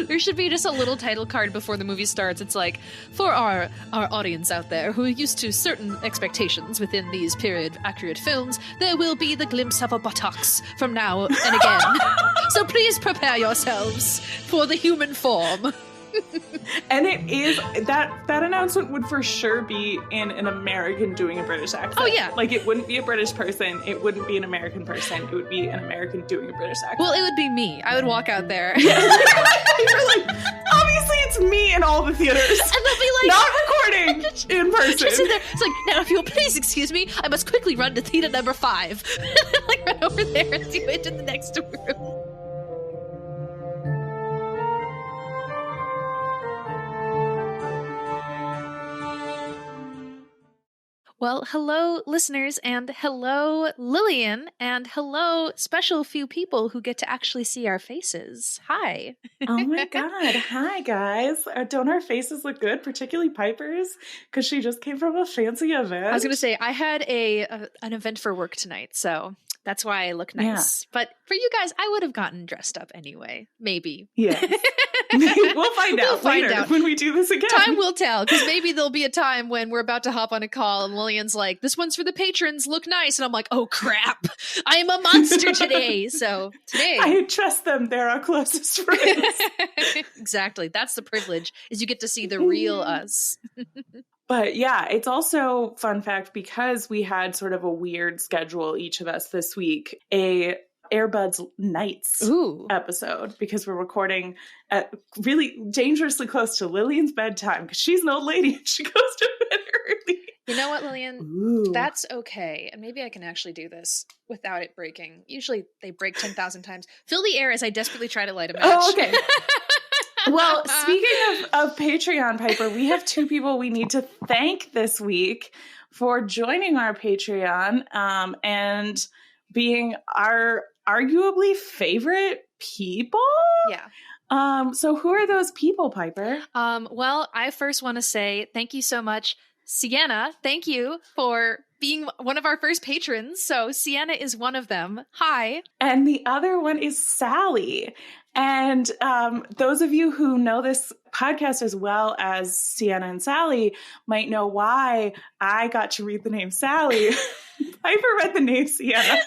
There should be just a little title card before the movie starts. It's like, for our audience out there who are used to certain expectations within these period-accurate films, there will be the glimpse of a buttocks from now and again. So please prepare yourselves for the human form. And it is that announcement would for sure be in an American doing a British accent. Oh yeah, like it wouldn't be a British person, it wouldn't be an American person, it would be an American doing a British accent. Well, it would be me. I would walk out there. You're like, obviously it's me in all the theaters, and they'll be like, not recording in person. Just in there. It's like, now if you'll please excuse me, I must quickly run to theater number 5. Like run over there and do it in the next room. Well, hello, listeners, and hello, Lillian, and hello, special few people who get to actually see our faces. Hi. Oh my God. Hi, guys. Don't our faces look good, particularly Piper's? Because she just came from a fancy event. I was going to say, I had an event for work tonight, so that's why I look nice. Yeah. But for you guys, I would have gotten dressed up anyway. Maybe. Yeah. We'll find out later when we do this again. Time will tell, because maybe there'll be a time when we're about to hop on a call and Lillian's like, this one's for the patrons, look nice. And I'm like, oh crap, I am a monster today. So today. I trust them. They're our closest friends. Exactly. That's the privilege, is you get to see the real us. But yeah, it's also, fun fact, because we had sort of a weird schedule, each of us this week, a Airbuds Nights episode, because we're recording at really dangerously close to Lillian's bedtime, because she's an old lady and she goes to bed early. You know what, Lillian? Ooh. That's okay. And maybe I can actually do this without it breaking. Usually they break 10,000 times. Fill the air as I desperately try to light a match. Oh, okay. Well, speaking of Patreon, Piper, we have 2 people we need to thank this week for joining our Patreon and being our arguably favorite people. Yeah. So who are those people, Piper? Well, I first want to say thank you so much, Sienna. Thank you for being one of our first patrons. So Sienna is one of them. Hi. And the other one is Sally. And those of you who know this podcast as well as Sienna and Sally might know why I got to read the name Sally. Piper read the name Sienna.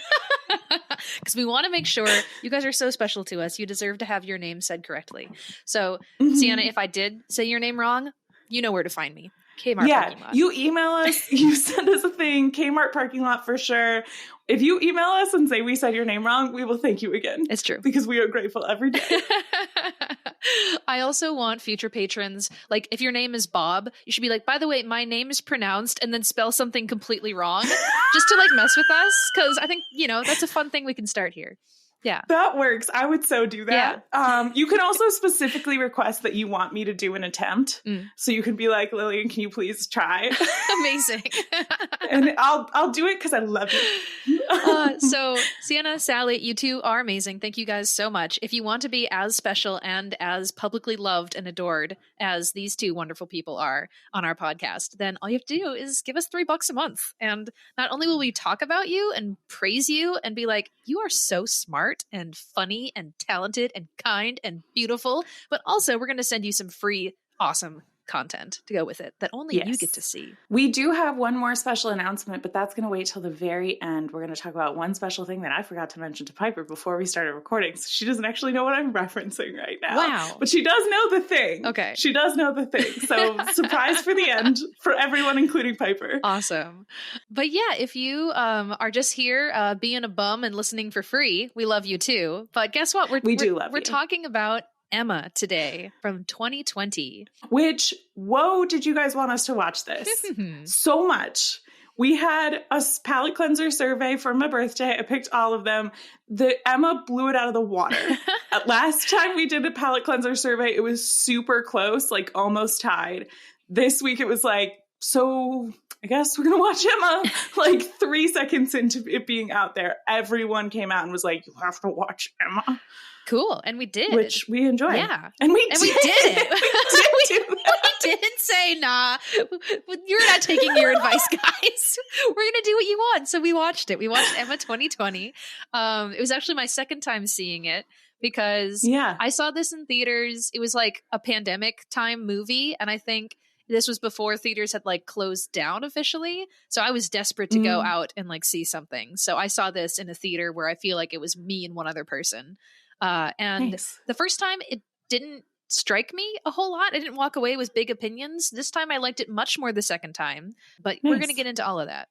Because we want to make sure you guys are so special to us. You deserve to have your name said correctly. So, Sienna, if I did say your name wrong, you know where to find me. Kmart parking lot. You email us, you send us a thing, Kmart parking lot for sure. If you email us and say we said your name wrong, we will thank you again. It's true. Because we are grateful every day. I also want future patrons, like if your name is Bob, you should be like, by the way, my name is pronounced, and then spell something completely wrong just to like mess with us. Because I think, that's a fun thing we can start here. Yeah. That works. I would so do that. Yeah. You can also specifically request that you want me to do an attempt. So you can be like, Lillian, can you please try? Amazing. And I'll do it because I love you. So Sienna, Sally, you two are amazing. Thank you guys so much. If you want to be as special and as publicly loved and adored as these 2 wonderful people are on our podcast, then all you have to do is give us $3 a month. And not only will we talk about you and praise you and be like, you are so smart and funny and talented and kind and beautiful, but also we're going to send you some free, awesome content to go with it that only you get to see. We do have one more special announcement, but that's going to wait till the very end. We're going to talk about one special thing that I forgot to mention to Piper before we started recording. So she doesn't actually know what I'm referencing right now. Wow. But she does know the thing. Okay. She does know the thing. So surprise for the end for everyone, including Piper. Awesome. But yeah, if you are just here being a bum and listening for free, we love you too. But guess what? We do love you. We're talking about Emma today from 2020. Which, whoa, did you guys want us to watch this? So much. We had a palate cleanser survey for my birthday. I picked all of them. The Emma blew it out of the water. Last time we did a palate cleanser survey, it was super close, like almost tied. This week it was like, so I guess we're going to watch Emma. Like 3 seconds into it being out there, everyone came out and was like, you have to watch Emma. Cool. And we did. Which we enjoyed. Yeah. And we did it. we did. We didn't say, nah, you're not taking your advice, guys. We're going to do what you want. So we watched it. We watched Emma 2020. It was actually my second time seeing it. because I saw this in theaters. It was like a pandemic time movie, and I think this was before theaters had like closed down officially. So I was desperate to go out and like see something. So I saw this in a theater where I feel like it was me and one other person. And the first time it didn't strike me a whole lot. I didn't walk away with big opinions. This time I liked it much more the second time, but we're going to get into all of that.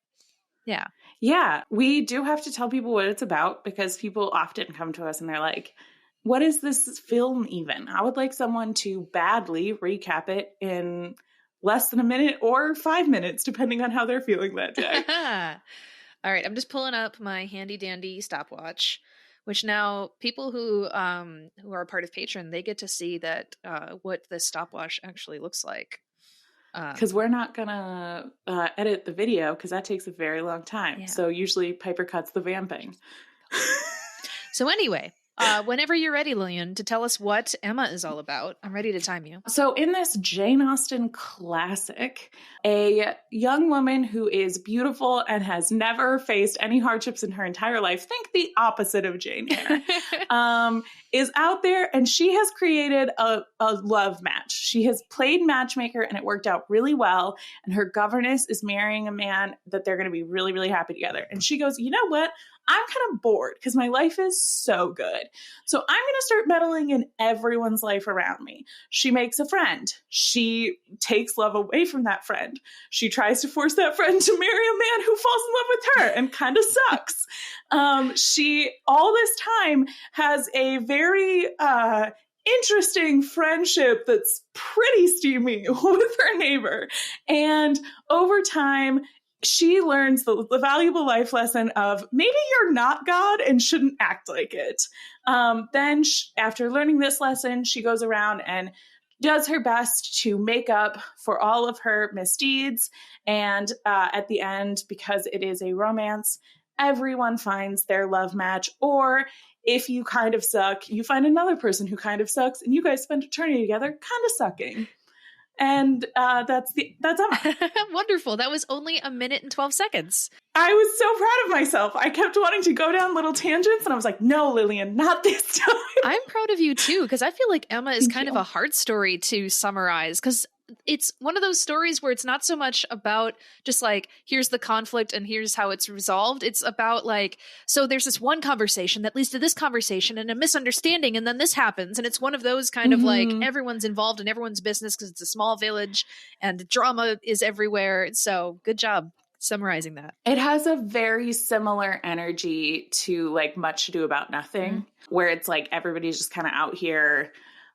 Yeah. Yeah. We do have to tell people what it's about because people often come to us and they're like, what is this film even? I would like someone to badly recap it in less than a minute or 5 minutes, depending on how they're feeling that day. All right. I'm just pulling up my handy dandy stopwatch, which now people who are part of Patreon, they get to see that what this stopwatch actually looks like. Because we're not going to edit the video because that takes a very long time. Yeah. So usually Piper cuts the vamping. So anyway, whenever you're ready, Lillian, to tell us what Emma is all about, I'm ready to time you. So in this Jane Austen classic, a young woman who is beautiful and has never faced any hardships in her entire life, think the opposite of Jane Eyre, is out there and she has created a love match. She has played matchmaker and it worked out really well. And her governess is marrying a man that they're going to be really, really happy together. And she goes, you know what? I'm kind of bored because my life is so good. So I'm going to start meddling in everyone's life around me. She makes a friend. She takes love away from that friend. She tries to force that friend to marry a man who falls in love with her and kind of sucks. She, all this time, has a very interesting friendship that's pretty steamy with her neighbor. And over time, she learns the valuable life lesson of maybe you're not God and shouldn't act like it. Then after learning this lesson, she goes around and does her best to make up for all of her misdeeds. And at the end, because it is a romance, everyone finds their love match. Or if you kind of suck, you find another person who kind of sucks, and you guys spend eternity together kind of sucking. And that's Emma. Wonderful. That was only 1 minute and 12 seconds. I was so proud of myself. I kept wanting to go down little tangents, and I was like, no, Lillian, not this time. I'm proud of you, too, because I feel like Emma is kind of a hard story to summarize, because it's one of those stories where it's not so much about just like, here's the conflict and here's how it's resolved. It's about like, so there's this one conversation that leads to this conversation and a misunderstanding, and then this happens. And it's one of those kind of like, everyone's involved in everyone's business because it's a small village and drama is everywhere. So good job summarizing that. It has a very similar energy to like Much Ado About Nothing, where it's like everybody's just kind of out here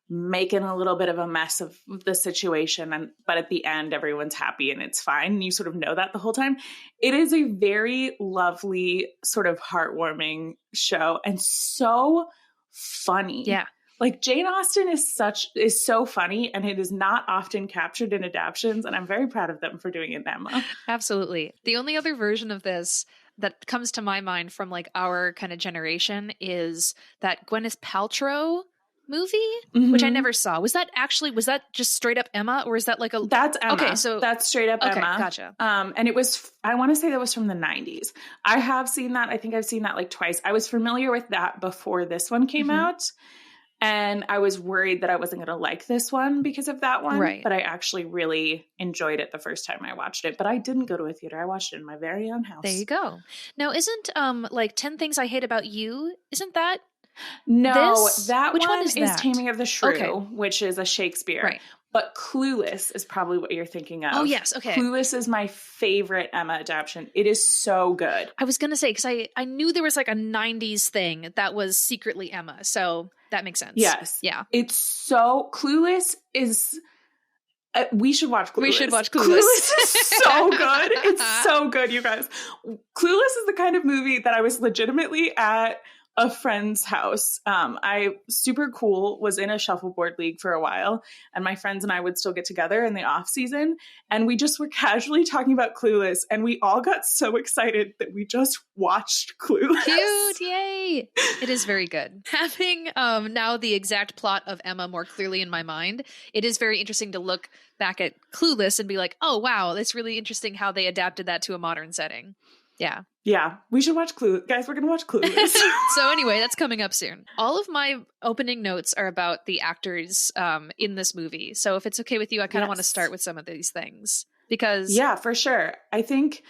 making a little bit of a mess of the situation, but at the end everyone's happy and it's fine, and you sort of know that the whole time. It is a very lovely, sort of heartwarming show and so funny. Yeah. Like Jane Austen is so funny, and it is not often captured in adaptions, and I'm very proud of them for doing it in Emma. Absolutely. The only other version of this that comes to my mind from like our kind of generation is that Gwyneth Paltrow movie, which I never saw. Was that just straight up Emma, or is that like That's Emma. Okay, so that's straight up Emma. Gotcha. And it was, I want to say that was from the 90s. I have seen that. I think I've seen that like twice. I was familiar with that before this one came out. And I was worried that I wasn't going to like this one because of that one. Right. But I actually really enjoyed it the first time I watched it. But I didn't go to a theater. I watched it in my very own house. There you go. Now, isn't like 10 Things I Hate About You, isn't that? No, Which one is that? Taming of the Shrew, which is a Shakespeare. Right. But Clueless is probably what you're thinking of. Oh, yes. Okay. Clueless is my favorite Emma adaptation. It is so good. I was going to say, because I knew there was like a 90s thing that was secretly Emma. So that makes sense. Yes. Yeah. It's so, Clueless is, we should watch Clueless. We should watch Clueless. Clueless is so good. It's so good, you guys. Clueless is the kind of movie that I was legitimately at a friend's house. I super cool was in a shuffleboard league for a while, and my friends and I would still get together in the off season, and we just were casually talking about Clueless, and we all got so excited that we just watched Clueless. Cute, yay! It is very good. Having now the exact plot of Emma more clearly in my mind, it is very interesting to look back at Clueless and be like, oh wow, that's really interesting how they adapted that to a modern setting. Yeah. Yeah, we should watch Clueless. Guys, we're going to watch Clueless. So anyway, that's coming up soon. All of my opening notes are about the actors in this movie. So if it's okay with you, I kind of want to start with some of these things because... Yeah, for sure. I think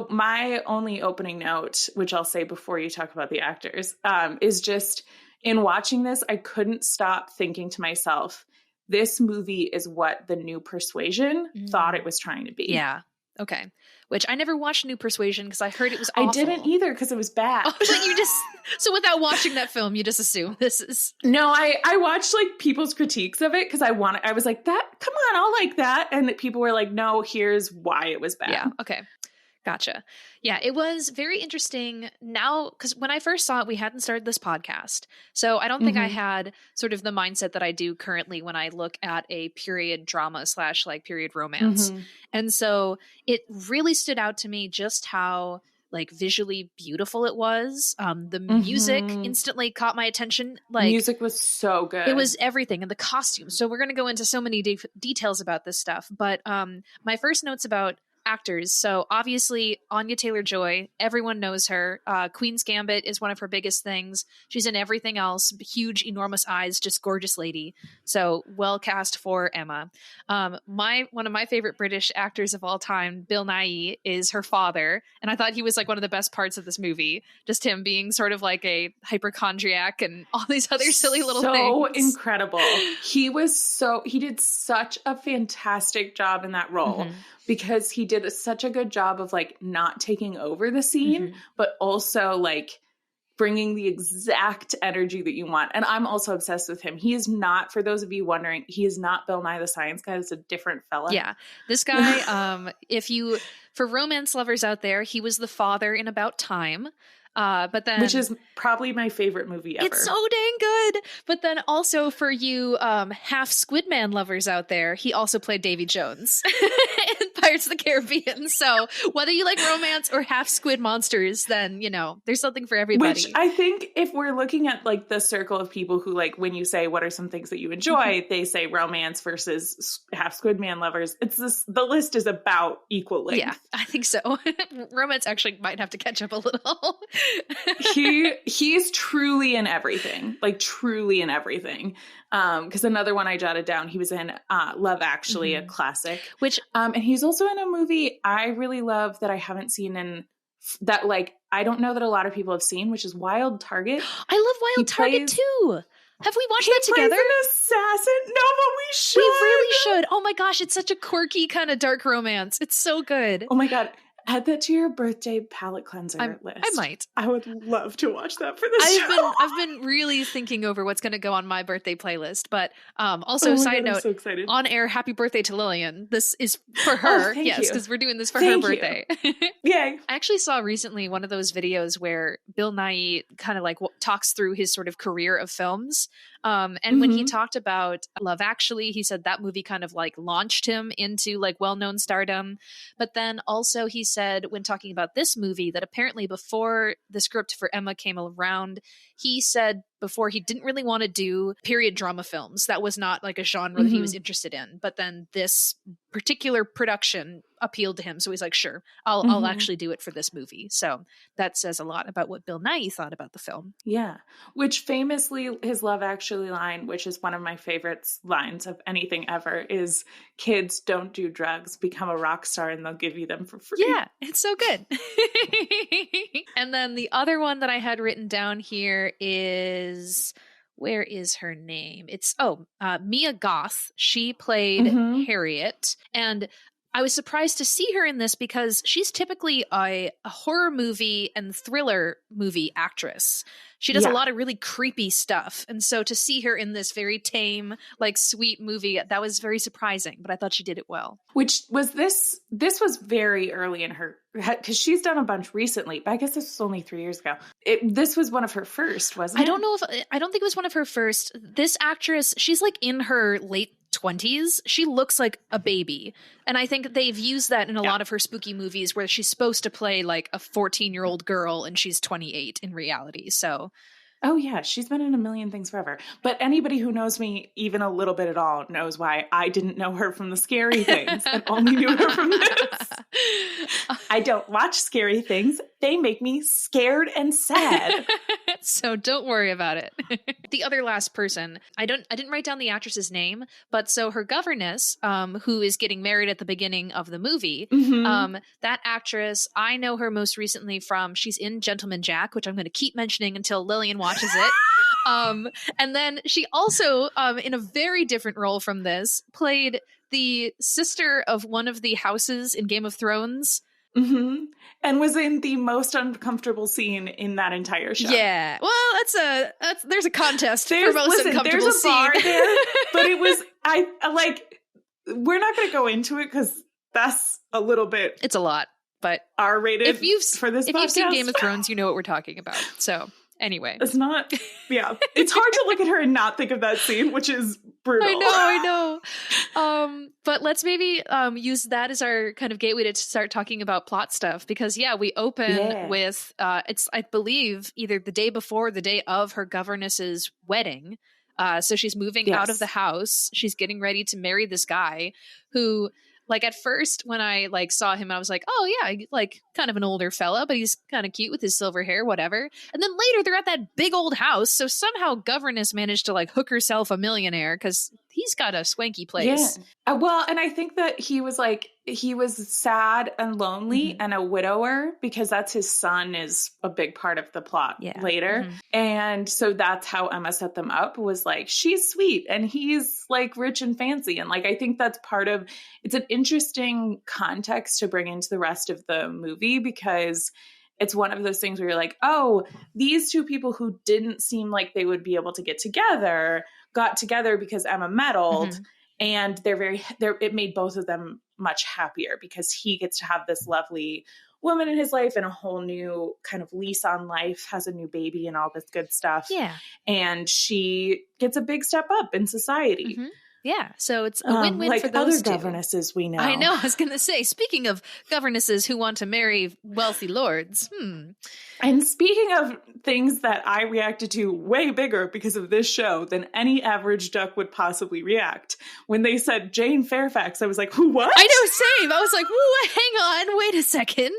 my only opening note, which I'll say before you talk about the actors, is just in watching this, I couldn't stop thinking to myself, this movie is what the New Persuasion thought it was trying to be. Yeah. Okay. Which I never watched New Persuasion because I heard it was awful. I didn't either because it was bad. Oh, but so without watching that film, you just assume this is... No, I watched like people's critiques of it because I was like, that, come on, I'll like that. And people were like, no, here's why it was bad. Yeah. Okay. Gotcha. Yeah, it was very interesting now because when I first saw it, we hadn't started this podcast. So I don't think I had sort of the mindset that I do currently when I look at a period drama / like period romance. And so it really stood out to me just how like visually beautiful it was. The music instantly caught my attention. Like music was so good. It was everything, and the costumes. So we're going to go into so many details about this stuff. But my first notes about actors. So obviously Anya Taylor-Joy, everyone knows her. Queen's Gambit is one of her biggest things. She's in everything else. Huge, enormous eyes, just gorgeous lady. So well cast for Emma. One of my favorite British actors of all time, Bill Nighy, is her father. And I thought he was like one of the best parts of this movie. Just him being sort of like a hypochondriac and all these other silly little things. So incredible. He did such a fantastic job in that role. Because he did such a good job of like not taking over the scene, but also like bringing the exact energy that you want. And I'm also obsessed with him. He is not, for those of you wondering, he is not Bill Nye the Science Guy. It's a different fella. Yeah. This guy, for romance lovers out there, he was the father in About Time. But then, which is probably my favorite movie ever. It's so dang good. But then also for you half Squidman lovers out there, he also played Davy Jones in Pirates of the Caribbean. So whether you like romance or half squid monsters, then there's something for everybody. Which I think if we're looking at like the circle of people who like when you say what are some things that you enjoy, they say romance versus half Squidman lovers. The list is about equal length. Yeah, I think so. Romance actually might have to catch up a little. He's truly in everything, like truly in everything. Because another one I jotted down, he was in Love Actually, a classic. And he's also in a movie I really love that I haven't seen in that like I don't know that a lot of people have seen, which is Wild Target. I love Wild Target too. Have we watched that together? He plays an assassin. No, but we should. We really should. Oh my gosh, it's such a quirky kind of dark romance. It's so good. Oh my God. Add that to your birthday palate cleanser list. I might. I would love to watch that for this show. I've been really thinking over what's going to go on my birthday playlist. But also, side note, I'm so excited. On air, happy birthday to Lillian. This is for her. Yes, because we're doing this for her birthday. Yay. I actually saw recently one of those videos where Bill Nighy kind of like talks through his sort of career of films. And when he talked about Love Actually, he said that movie kind of like launched him into like well-known stardom. But then also he said when talking about this movie that apparently before the script for Emma came around, he said before he didn't really want to do period drama films. That was not like a genre that he was interested in. But then this particular production appealed to him. So he's like, sure, I'll actually do it for this movie. So that says a lot about what Bill Nighy thought about the film. Yeah. Which famously his Love Actually line, which is one of my favorite lines of anything ever, is kids don't do drugs, become a rock star and they'll give you them for free. Yeah, it's so good. And then the other one that I had written down here is... where is her name? It's Mia Goth. She played Harriet, and I was surprised to see her in this because she's typically a horror movie and thriller movie actress. She does a lot of really creepy stuff. And so to see her in this very tame, like sweet movie, that was very surprising, but I thought she did it well. Which was this was very early in her, because she's done a bunch recently, but I guess this was only 3 years ago. This was one of her first, wasn't it? I don't think it was one of her first. This actress, she's like in her late 20s. She looks like a baby. And I think they've used that in a lot of her spooky movies where she's supposed to play like a 14-year-old girl and she's 28 in reality. So Oh, yeah. She's been in a million things forever. But anybody who knows me even a little bit at all knows why I didn't know her from the Scary Things and only knew her from this. I don't watch Scary Things. They make me scared and sad. So don't worry about it. The other last person, I didn't write down the actress's name, but so her governess, who is getting married at the beginning of the movie, that actress, I know her most recently from, she's in Gentleman Jack, which I'm going to keep mentioning until Lillian watches it. And then she also, in a very different role from this, played the sister of one of the houses in Game of Thrones. And was in the most uncomfortable scene in that entire show. Yeah. Well, there's a contest for most uncomfortable there's a scene. bar there, but it was, we're not going to go into it because that's a little bit. It's a lot, but R-rated for this podcast. If you've seen Game of Thrones, you know what we're talking about. So anyway. It's not, yeah. It's hard to look at her and not think of that scene, which is brutal. I know. But let's maybe use that as our kind of gateway to start talking about plot stuff. Because, we open with, it's, I believe, either the day before or the day of her governess's wedding. So she's moving out of the house. She's getting ready to marry this guy who... Like at first when I saw him, I was like, oh yeah, kind of an older fella, but he's kind of cute with his silver hair, whatever. And then later they're at that big old house. So somehow governess managed to hook herself a millionaire because he's got a swanky place. Yeah. Well, and I think that he was sad and lonely and a widower because that's his son is a big part of the plot later. And so that's how Emma set them up was she's sweet and he's rich and fancy. And I think that's part of, it's an interesting context to bring into the rest of the movie because it's one of those things where you're like, oh, these two people who didn't seem like they would be able to get together got together because Emma meddled. And it made both of them much happier because he gets to have this lovely woman in his life and a whole new kind of lease on life, has a new baby and all this good stuff. Yeah. And she gets a big step up in society. Yeah, so it's a win-win for those other governesses we know. I know, I was going to say, speaking of governesses who want to marry wealthy lords, And speaking of things that I reacted to way bigger because of this show than any average duck would possibly react. When they said Jane Fairfax, I was like, what? I know, same. I was like, hang on, wait a second.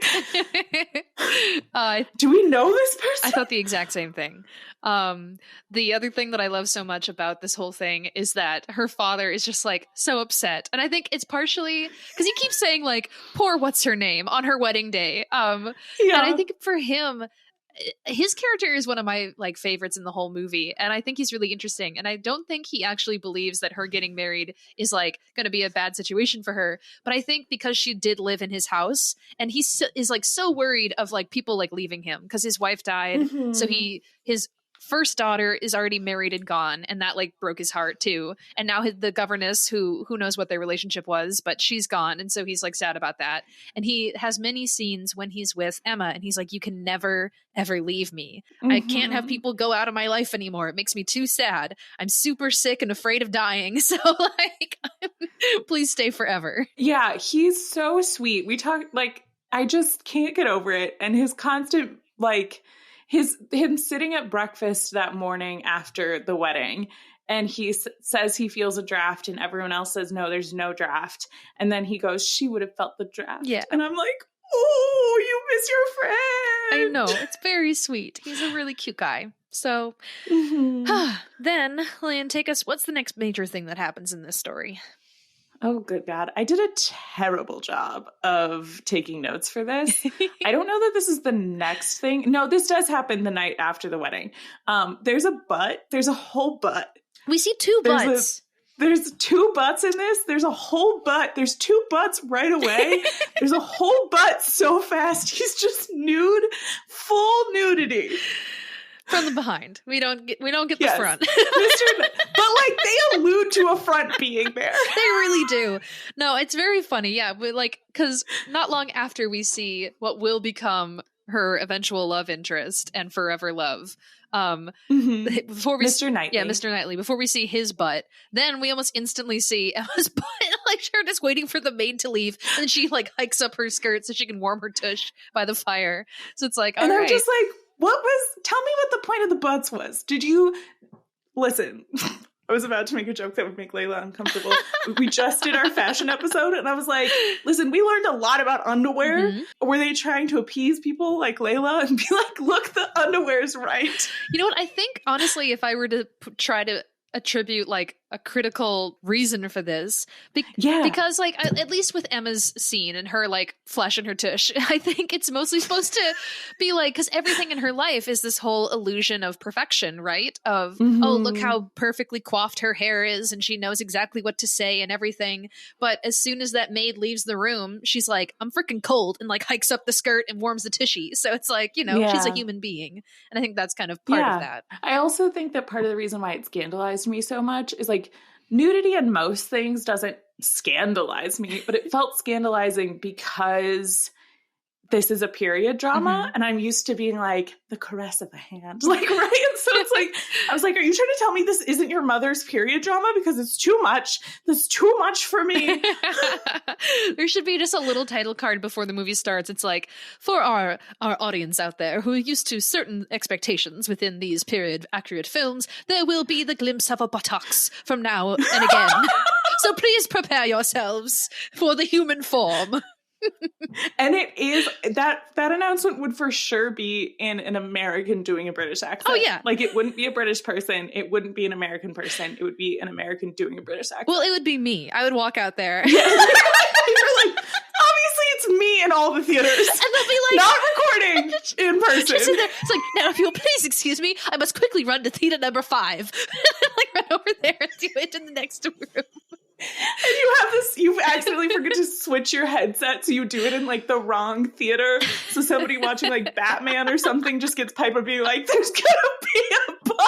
Do we know this person? I thought the exact same thing. The other thing that I love so much about this whole thing is that her father is just so upset. And I think it's partially because he keeps saying poor what's her name on her wedding day. And I think for him, his character is one of my favorites in the whole movie. And I think he's really interesting. And I don't think he actually believes that her getting married is going to be a bad situation for her. But I think because she did live in his house and he is so worried of people leaving him because his wife died. So his first daughter is already married and gone, and that broke his heart too. And now the governess, who knows what their relationship was, but she's gone, and so he's sad about that. And he has many scenes when he's with Emma, and he's like, "You can never ever leave me. I can't have people go out of my life anymore. It makes me too sad. I'm super sick and afraid of dying. So please stay forever." Yeah, he's so sweet. We talk I just can't get over it, and his constant him sitting at breakfast that morning after the wedding, and he says he feels a draft, and everyone else says, no, there's no draft. And then he goes, she would have felt the draft. Yeah. And I'm like, oh, you miss your friend. I know. It's very sweet. He's a really cute guy. So then, Lillian, take us. What's the next major thing that happens in this story? Oh, good God. I did a terrible job of taking notes for this. I don't know that this is the next thing. No, this does happen the night after the wedding. There's a butt. There's a whole butt. We see two butts. There's two butts in this. There's a whole butt. There's two butts right away. There's a whole butt so fast. He's just nude, full nudity. From the behind. We don't get the front. But they allude to a front being there. They really do. No, it's very funny. Yeah, because not long after we see what will become her eventual love interest and forever love. Before we Mr. Knightley. Yeah, Mr. Knightley. Before we see his butt, then we almost instantly see Emma's butt. She's just waiting for the maid to leave, and she hikes up her skirt so she can warm her tush by the fire. So it's and I'm just tell me what the point of the butts was. Did you, listen, I was about to make a joke that would make Layla uncomfortable. We just did our fashion episode, and I was like, listen, we learned a lot about underwear. Mm-hmm. Were they trying to appease people like Layla and be like, look, the underwear's right? You know what? I think, honestly, if I were to try to attribute like a critical reason for this, because like at least with Emma's scene and her like flesh and her tush, I think it's mostly supposed to be like, because everything in her life is this whole illusion of perfection, right? Of oh, look how perfectly coiffed her hair is, and she knows exactly what to say and everything. But as soon as that maid leaves the room, she's like, I'm freaking cold, and like hikes up the skirt and warms the tushy. So it's like, you know, she's a human being, and I think that's kind of part of that. I also think that part of the reason why it scandalized me so much is like nudity in most things doesn't scandalize me, but it felt scandalizing because this is a period drama, and I'm used to being like the caress of the hand, like, right? And so it's like, I was like, are you trying to tell me this isn't your mother's period drama? Because it's too much. That's too much for me. There should be just a little title card before the movie starts. It's like, for our audience out there who are used to certain expectations within these period accurate films, there will be the glimpse of a buttocks from now and again. So please prepare yourselves for the human form. And it is that announcement would for sure be in an American doing a British accent. Oh yeah, like it wouldn't be a British person, it wouldn't be an American person, it would be an American doing a British accent. Well, it would be me. I would walk out there. Yeah. You're like, obviously it's me in all the theaters, and they'll be like, not recording in person. It's like, now if you'll please excuse me, I must quickly run to theater number 5. Like run over there and do it in the next room. And you accidentally forget to switch your headset, so you do it in like the wrong theater. So somebody watching like Batman or something just gets Piper being like, there's gonna be a butt.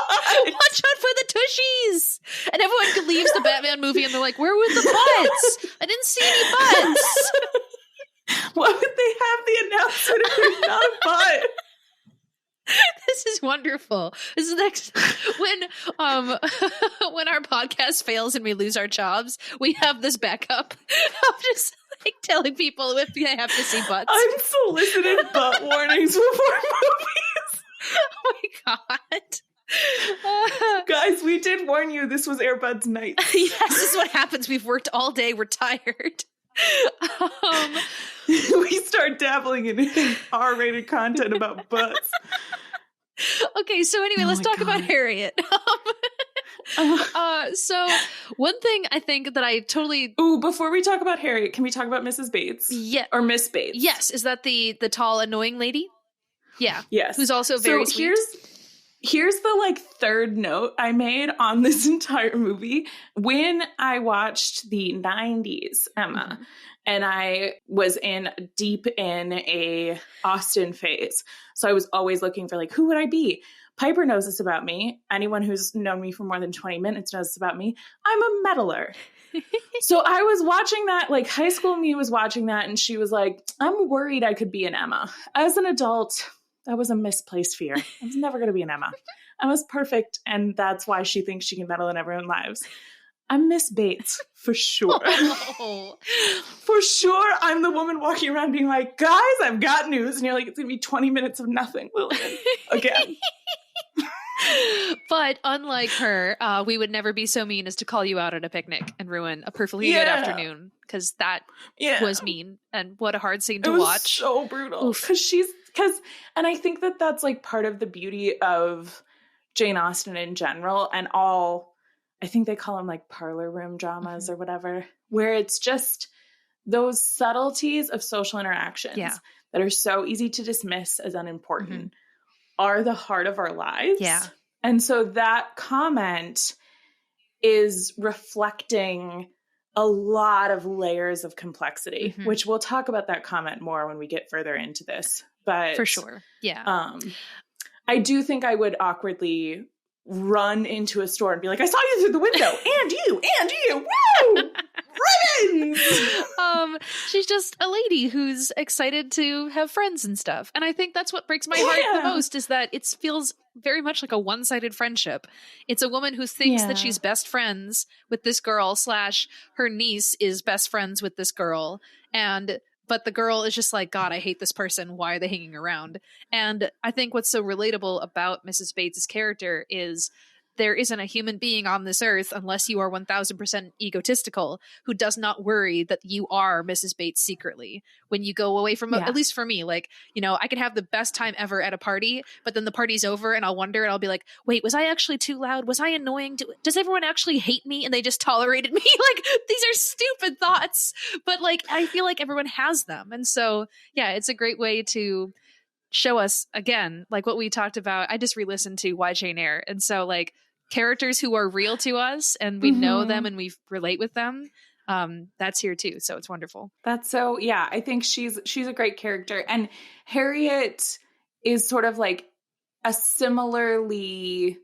Watch out for the tushies. And everyone leaves the Batman movie and they're like, where were the butts? I didn't see any butts. Why would they have the announcement if there's not a butt? This is wonderful. This is next when our podcast fails and we lose our jobs, we have this backup of just like telling people if they have to see butts. Unsolicited butt warnings before movies. Oh my god. Guys, we did warn you this was Airbuds night. Yes, this is what happens. We've worked all day, we're tired. We start dabbling in R-rated content about butts. Okay, so anyway, let's talk about Harriet. So one thing I think that I totally... Ooh, before we talk about Harriet, can we talk about Mrs. Bates? Yeah. Or Miss Bates? Yes. Is that the tall, annoying lady? Yeah. Yes. Who's also very sweet. Here's the like third note I made on this entire movie. When I watched the 90s Emma, and I was deep in a Austen phase, so I was always looking for like, who would I be? Piper knows this about me. Anyone who's known me for more than 20 minutes knows this about me. I'm a meddler. So I was watching that, like high school me was watching that, and she was like, I'm worried I could be an Emma. As an adult, that was a misplaced fear. I was never going to be an Emma. Emma's perfect, and that's why she thinks she can meddle in everyone's lives. I'm Miss Bates, for sure. Oh. For sure, I'm the woman walking around being like, guys, I've got news. And you're like, it's going to be 20 minutes of nothing, Lillian. Again. But unlike her, we would never be so mean as to call you out at a picnic and ruin a perfectly good afternoon, because that was mean, and what a hard scene to watch. So brutal. And I think that that's like part of the beauty of Jane Austen in general, and I think they call them like parlor room dramas or whatever, where it's just those subtleties of social interactions that are so easy to dismiss as unimportant are the heart of our lives. Yeah. And so that comment is reflecting a lot of layers of complexity, which we'll talk about that comment more when we get further into this. But for sure. Yeah. I do think I would awkwardly run into a store and be like, I saw you through the window, and you, woo! Ribbons! She's just a lady who's excited to have friends and stuff. And I think that's what breaks my heart the most, is that it feels very much like a one-sided friendship. It's a woman who thinks that she's best friends with this girl / her niece is best friends with this girl. And but the girl is just like, God, I hate this person. Why are they hanging around? And I think what's so relatable about Mrs. Bates' character is there isn't a human being on this earth, unless you are 1000% egotistical, who does not worry that you are Mrs. Bates secretly. When you go away from, at least for me, like, you know, I can have the best time ever at a party, but then the party's over and I'll wonder and I'll be like, wait, was I actually too loud? Was I annoying? Does everyone actually hate me and they just tolerated me? Like, these are stupid thoughts, but like, I feel like everyone has them. And so, yeah, it's a great way to show us, again, like what we talked about. I just re-listened to Why Jane Eyre. And so like characters who are real to us and we know them and we relate with them, that's here too. So it's wonderful. That's so, yeah, I think she's a great character. And Harriet is sort of like a similarly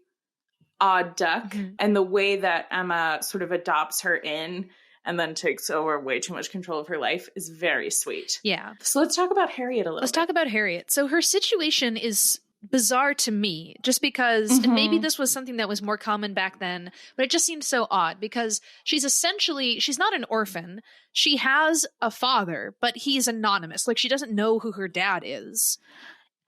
odd duck, and the way that Emma sort of adopts her in and then takes over way too much control of her life is very sweet. Yeah. So let's talk about Harriet a little bit. Let's talk about Harriet. So her situation is bizarre to me, just because, and maybe this was something that was more common back then, but it just seemed so odd because she's not an orphan. She has a father, but he's anonymous. Like, she doesn't know who her dad is.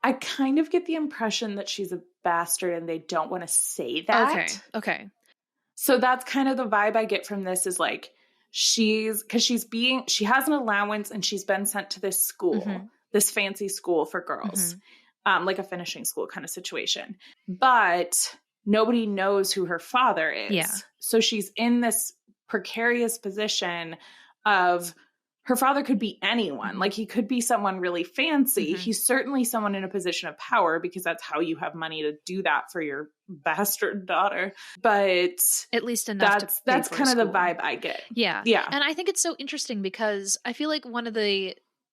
I kind of get the impression that she's a bastard and they don't want to say that. Okay. So that's kind of the vibe I get from this, is like, she has an allowance and she's been sent to this school, this fancy school for girls, like a finishing school kind of situation. But nobody knows who her father is. Yeah. So she's in this precarious position of, her father could be anyone. Like, he could be someone really fancy. He's certainly someone in a position of power, because that's how you have money to do that for your bastard daughter. But at least enough that's kind of the vibe I get. Yeah. And I think it's so interesting because I feel like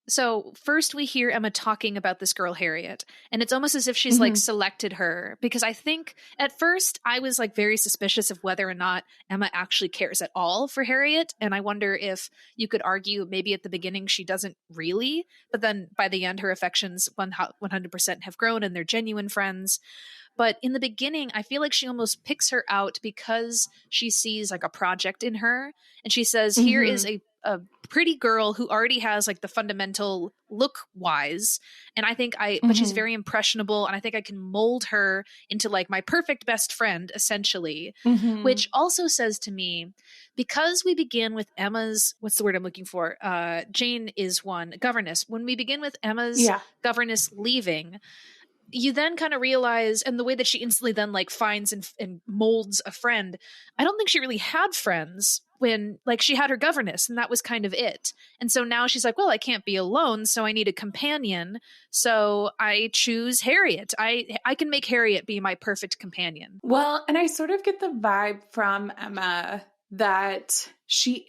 so first we hear Emma talking about this girl, Harriet, and it's almost as if she's like selected her, because I think at first I was like very suspicious of whether or not Emma actually cares at all for Harriet. And I wonder if you could argue maybe at the beginning she doesn't really, but then by the end her affections 100% have grown and they're genuine friends. But in the beginning, I feel like she almost picks her out because she sees like a project in her. And she says, here is a pretty girl who already has like the fundamental look wise. And I think but she's very impressionable. And I think I can mold her into like my perfect best friend, essentially, which also says to me, because we begin with Emma's, what's the word I'm looking for? Jane is one, governess. When we begin with Emma's governess leaving, you then kind of realize, and the way that she instantly then like finds and molds a friend, I don't think she really had friends when, like, she had her governess and that was kind of it. And so now she's like, well, I can't be alone, so I need a companion. So I choose Harriet. I can make Harriet be my perfect companion. Well, and I sort of get the vibe from Emma that she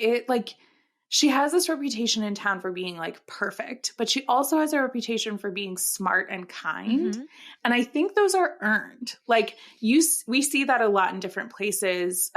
has this reputation in town for being like perfect, but she also has a reputation for being smart and kind. And I think those are earned. Like, we see that a lot in different places,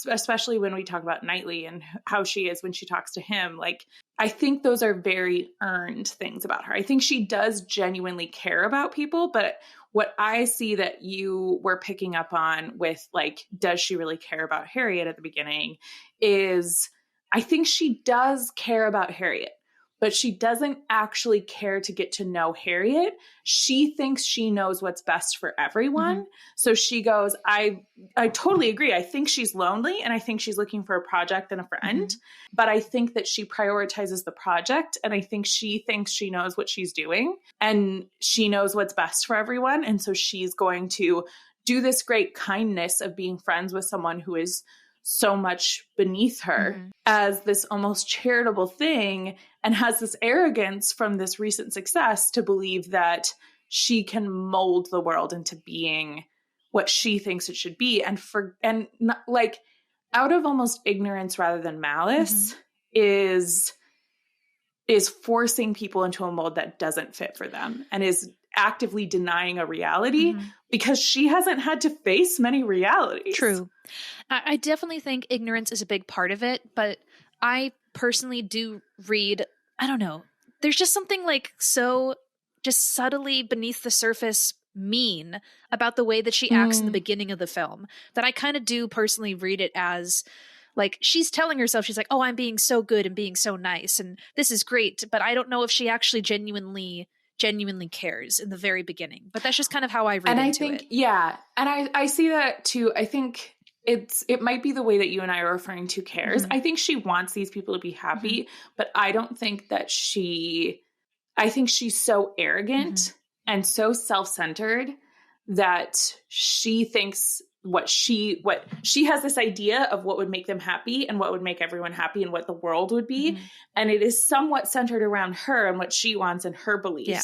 especially when we talk about Knightley and how she is when she talks to him. Like, I think those are very earned things about her. I think she does genuinely care about people, but what I see that you were picking up on with, like, does she really care about Harriet at the beginning, is I think she does care about Harriet, but she doesn't actually care to get to know Harriet. She thinks she knows what's best for everyone. So she goes, I totally agree. I think she's lonely and I think she's looking for a project and a friend, but I think that she prioritizes the project, and I think she thinks she knows what she's doing and she knows what's best for everyone. And so she's going to do this great kindness of being friends with someone who is so much beneath her as this almost charitable thing, and has this arrogance from this recent success to believe that she can mold the world into being what she thinks it should be. And not, like, out of almost ignorance rather than malice, is forcing people into a mold that doesn't fit for them, and is actively denying a reality because she hasn't had to face many realities. True. I definitely think ignorance is a big part of it, but I personally do read, I don't know, there's just something like so just subtly beneath the surface mean about the way that she acts in the beginning of the film that I kind of do personally read it as Like she's telling herself, she's like, oh, I'm being so good and being so nice and this is great, but I don't know if she actually genuinely cares in the very beginning. But that's just kind of how I read into it. Yeah. And I see that too. I think it might be the way that you and I are referring to cares. I think she wants these people to be happy, but I don't think that I think she's so arrogant and so self-centered that she thinks what she has this idea of what would make them happy and what would make everyone happy and what the world would be. And it is somewhat centered around her and what she wants and her beliefs. Yeah.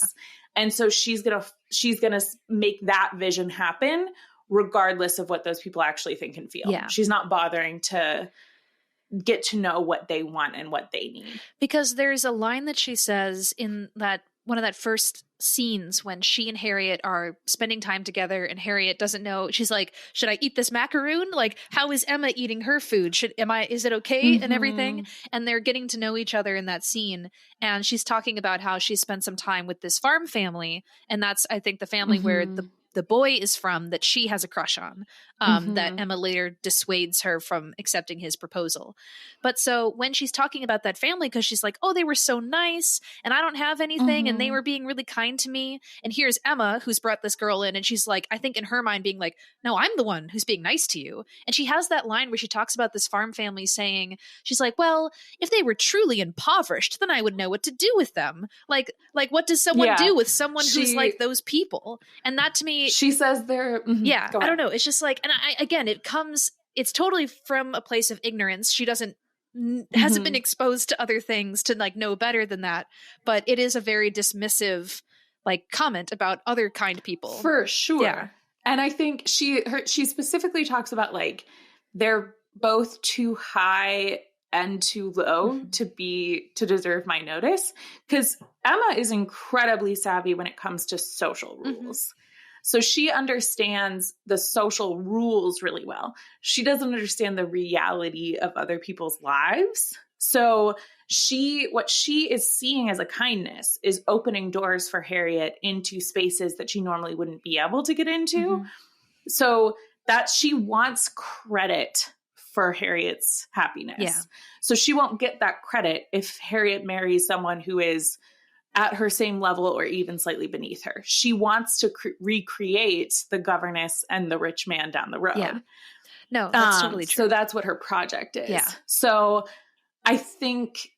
And so she's going to make that vision happen regardless of what those people actually think and feel. Yeah. She's not bothering to get to know what they want and what they need. Because there's a line that she says in that one of that first scenes when she and Harriet are spending time together and Harriet doesn't know. She's like, should I eat this macaroon? Like, how is Emma eating her food? Is it okay? And everything. And they're getting to know each other in that scene. And she's talking about how she spent some time with this farm family. And that's, I think, the family where the boy is from that she has a crush on, that Emma later dissuades her from accepting his proposal. But so when she's talking about that family, because she's like, oh, they were so nice and I don't have anything and they were being really kind to me. And here's Emma who's brought this girl in and she's like, I think in her mind being like, no, I'm the one who's being nice to you. And she has that line where she talks about this farm family saying, she's like, well, if they were truly impoverished, then I would know what to do with them. Like what does someone do with someone who's like those people? And that to me, she says they're I don't know. It's just like, and it's totally from a place of ignorance. She hasn't been exposed to other things to like know better than that. But it is a very dismissive like comment about other kind people. For sure. Yeah. And I think she specifically talks about like, they're both too high and too low to deserve my notice. Because Emma is incredibly savvy when it comes to social rules. So she understands the social rules really well. She doesn't understand the reality of other people's lives. So what she is seeing as a kindness is opening doors for Harriet into spaces that she normally wouldn't be able to get into. So that she wants credit for Harriet's happiness. Yeah. So she won't get that credit if Harriet marries someone who is at her same level or even slightly beneath her. She wants to recreate the governess and the rich man down the road. Yeah. No, that's totally true. So that's what her project is. Yeah. So I think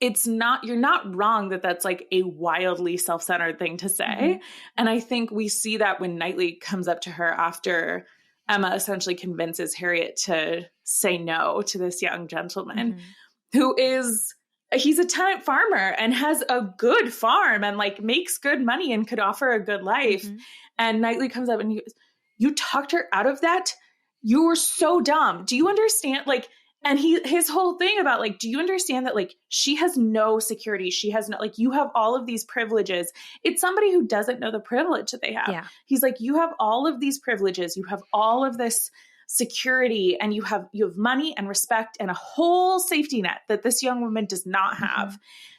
you're not wrong that that's like a wildly self-centered thing to say. And I think we see that when Knightley comes up to her after Emma essentially convinces Harriet to say no to this young gentleman he's a tenant farmer and has a good farm and like makes good money and could offer a good life. And Knightley comes up and he goes, you talked her out of that? You were so dumb. Do you understand? Like, and his whole thing about like, do you understand that like she has no security? She has no, like, you have all of these privileges. It's somebody who doesn't know the privilege that they have. Yeah. He's like, you have all of these privileges. You have all of this security and you have money and respect and a whole safety net that this young woman does not have.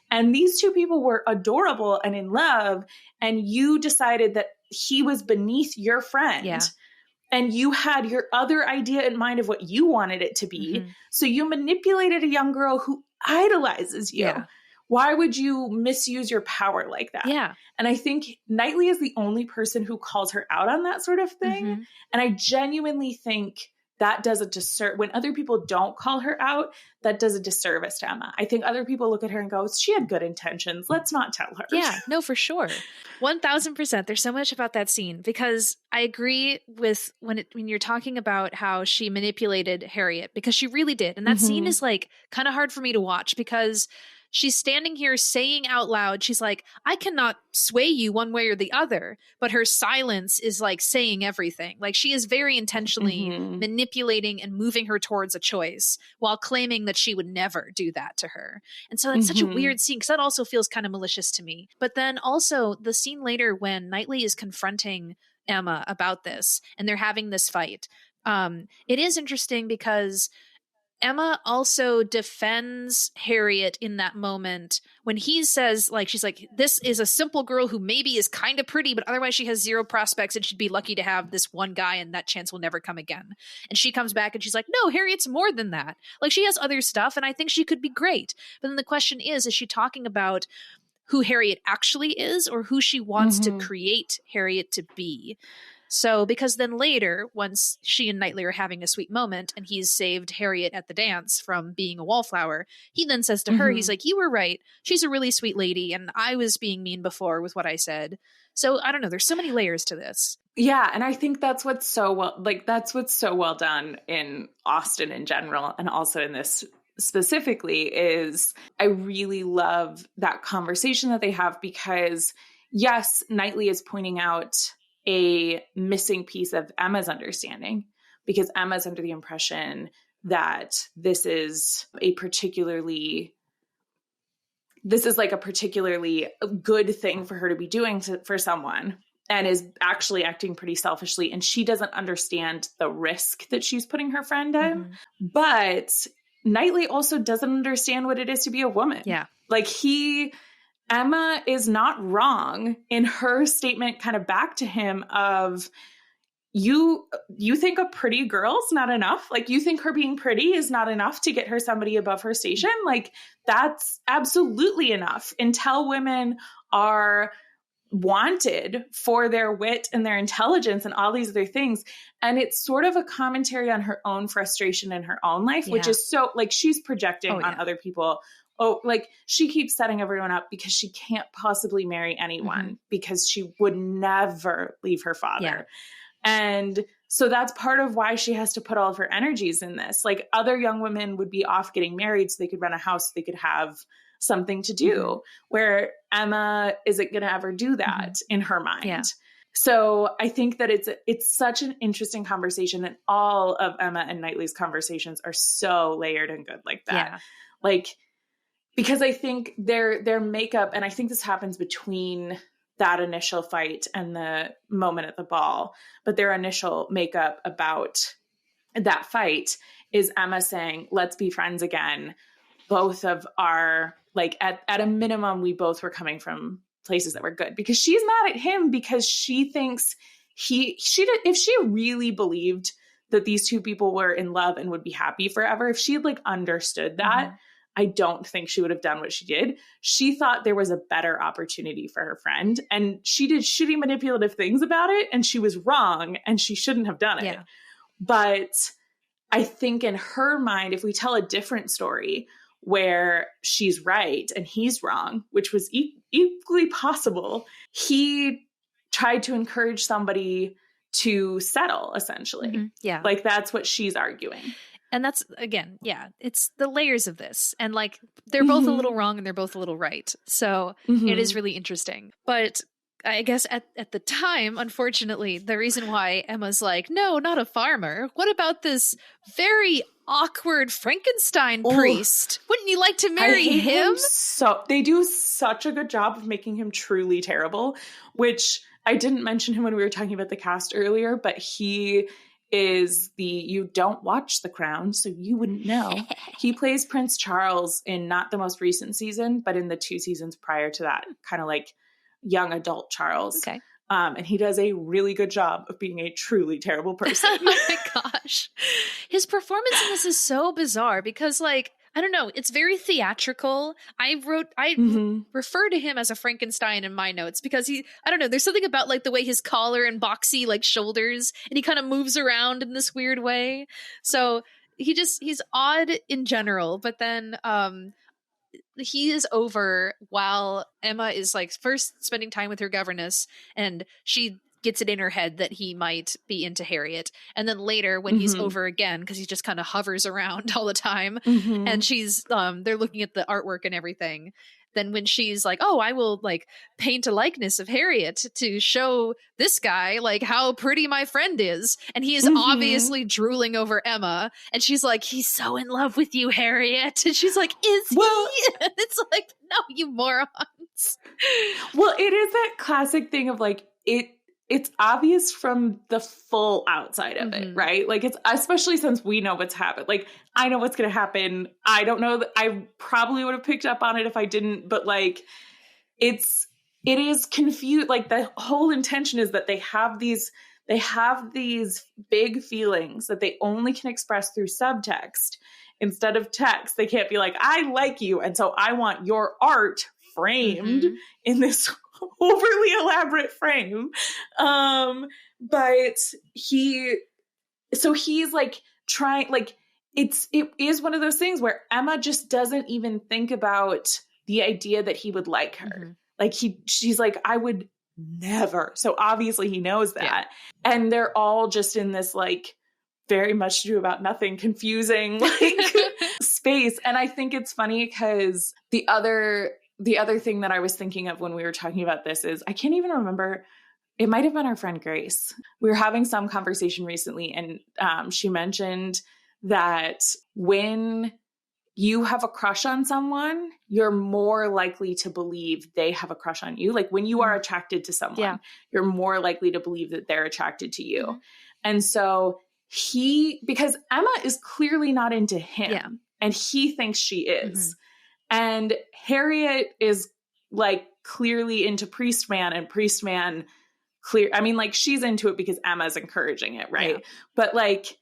And these two people were adorable and in love. And you decided that he was beneath your friend. Yeah. And you had your other idea in mind of what you wanted it to be. So you manipulated a young girl who idolizes you. Yeah. Why would you misuse your power like that? Yeah. And I think Knightley is the only person who calls her out on that sort of thing. And I genuinely think that does a disservice. When other people don't call her out, that does a disservice to Emma. I think other people look at her and go, she had good intentions. Let's not tell her. Yeah, no, for sure. 1000%. There's so much about that scene because I agree with when you're talking about how she manipulated Harriet because she really did. And that scene is like kind of hard for me to watch because she's standing here saying out loud, she's like, I cannot sway you one way or the other. But her silence is like saying everything. Like she is very intentionally manipulating and moving her towards a choice while claiming that she would never do that to her. And so that's such a weird scene because that also feels kind of malicious to me. But then also the scene later when Knightley is confronting Emma about this and they're having this fight. It is interesting because Emma also defends Harriet in that moment when he says, like, she's like, this is a simple girl who maybe is kind of pretty, but otherwise she has zero prospects and she'd be lucky to have this one guy and that chance will never come again. And she comes back and she's like, no, Harriet's more than that. Like, she has other stuff and I think she could be great. But then the question is she talking about who Harriet actually is or who she wants to create Harriet to be? So, because then later, once she and Knightley are having a sweet moment and he's saved Harriet at the dance from being a wallflower, he then says to her, he's like, you were right. She's a really sweet lady. And I was being mean before with what I said. So, I don't know. There's so many layers to this. Yeah. And I think that's what's so well done in Austen in general. And also in this specifically is I really love that conversation that they have because yes, Knightley is pointing out a missing piece of Emma's understanding because Emma's under the impression that this is a particularly good thing for her to be doing for someone and is actually acting pretty selfishly. And she doesn't understand the risk that she's putting her friend in. But Knightley also doesn't understand what it is to be a woman. Yeah. Like Emma is not wrong in her statement kind of back to him of you think a pretty girl's not enough? Like you think her being pretty is not enough to get her somebody above her station? Like that's absolutely enough until women are wanted for their wit and their intelligence and all these other things. And it's sort of a commentary on her own frustration in her own life, which is so like she's projecting on other people. Oh, like she keeps setting everyone up because she can't possibly marry anyone because she would never leave her father. Yeah. And so that's part of why she has to put all of her energies in this. Like other young women would be off getting married so they could rent a house, so they could have something to do, where Emma isn't going to ever do that in her mind. Yeah. So I think that it's such an interesting conversation, and all of Emma and Knightley's conversations are so layered and good like that. Yeah. Like, because I think their makeup, and I think this happens between that initial fight and the moment at the ball, but their initial makeup about that fight is Emma saying, let's be friends again. Both of our, like at a minimum, we both were coming from places that were good, because she's mad at him because she thinks if she really believed that these two people were in love and would be happy forever, if she had like understood that, I don't think she would have done what she did. She thought there was a better opportunity for her friend, and she did shitty manipulative things about it, and she was wrong and she shouldn't have done it. Yeah. But I think in her mind, if we tell a different story where she's right and he's wrong, which was equally possible, he tried to encourage somebody to settle, essentially. Yeah. Like that's what she's arguing. And that's, again, yeah, it's the layers of this. And like, they're both a little wrong and they're both a little right. So it is really interesting. But I guess at the time, unfortunately, the reason why Emma's like, no, not a farmer. What about this very awkward Frankenstein priest? Wouldn't you like to marry him? So they do such a good job of making him truly terrible, which I didn't mention him when we were talking about the cast earlier, but he is you don't watch The Crown, so you wouldn't know. He plays Prince Charles in not the most recent season, but in the 2 seasons prior to that, kind of like young adult Charles. Okay. And he does a really good job of being a truly terrible person. Oh my gosh. His performance in this is so bizarre because, like, I don't know, it's very theatrical. I refer to him as a Frankenstein in my notes because I don't know, there's something about like the way his collar and boxy like shoulders, and he kind of moves around in this weird way. So he's odd in general, but then he is over while Emma is like first spending time with her governess, and she gets it in her head that he might be into Harriet. And then later when he's over again, because he just kind of hovers around all the time, and she's they're looking at the artwork and everything. Then when she's like, oh, I will like paint a likeness of Harriet to show this guy like how pretty my friend is. And he is obviously drooling over Emma. And she's like, he's so in love with you, Harriet. And she's like, is he? And it's like, no, you morons. Well, it is that classic thing of like, it's obvious from the full outside of it, right? Like, it's especially since we know what's happened. Like, I know what's going to happen. I don't know that I probably would have picked up on it if I didn't, but like, it is confused. Like, the whole intention is that they have these big feelings that they only can express through subtext instead of text. They can't be like, I like you, and so I want your art framed in this overly elaborate frame. But he's like trying, like, it is one of those things where Emma just doesn't even think about the idea that he would like her. Like, she's like, I would never. So obviously he knows that. Yeah. And they're all just in this like very much to do about nothing, confusing like space. And I think it's funny because the other thing that I was thinking of when we were talking about this is, I can't even remember. It might have been our friend Grace. We were having some conversation recently, and she mentioned that when you have a crush on someone, you're more likely to believe they have a crush on you. Like, when you are attracted to someone, you're more likely to believe that they're attracted to you. And so because Emma is clearly not into him, and he thinks she is. And Harriet is like clearly into Priestman, and Priestman I mean, like, she's into it because Emma's encouraging it, right? Yeah. But like,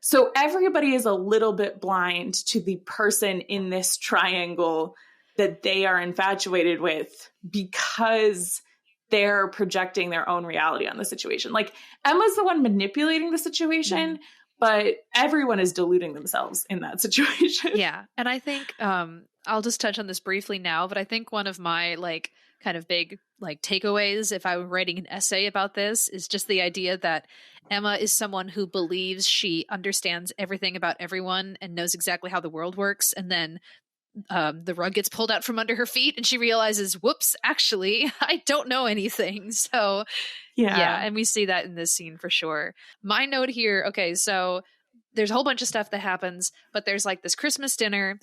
so everybody is a little bit blind to the person in this triangle that they are infatuated with because they're projecting their own reality on the situation. Like, Emma's the one manipulating the situation, but everyone is deluding themselves in that situation. Yeah. And I think, I'll just touch on this briefly now, but I think one of my like kind of big like takeaways, if I were writing an essay about this, is just the idea that Emma is someone who believes she understands everything about everyone and knows exactly how the world works. And then the rug gets pulled out from under her feet and she realizes, whoops, actually, I don't know anything. So yeah. And we see that in this scene for sure. My note here. Okay. So there's a whole bunch of stuff that happens, but there's like this Christmas dinner,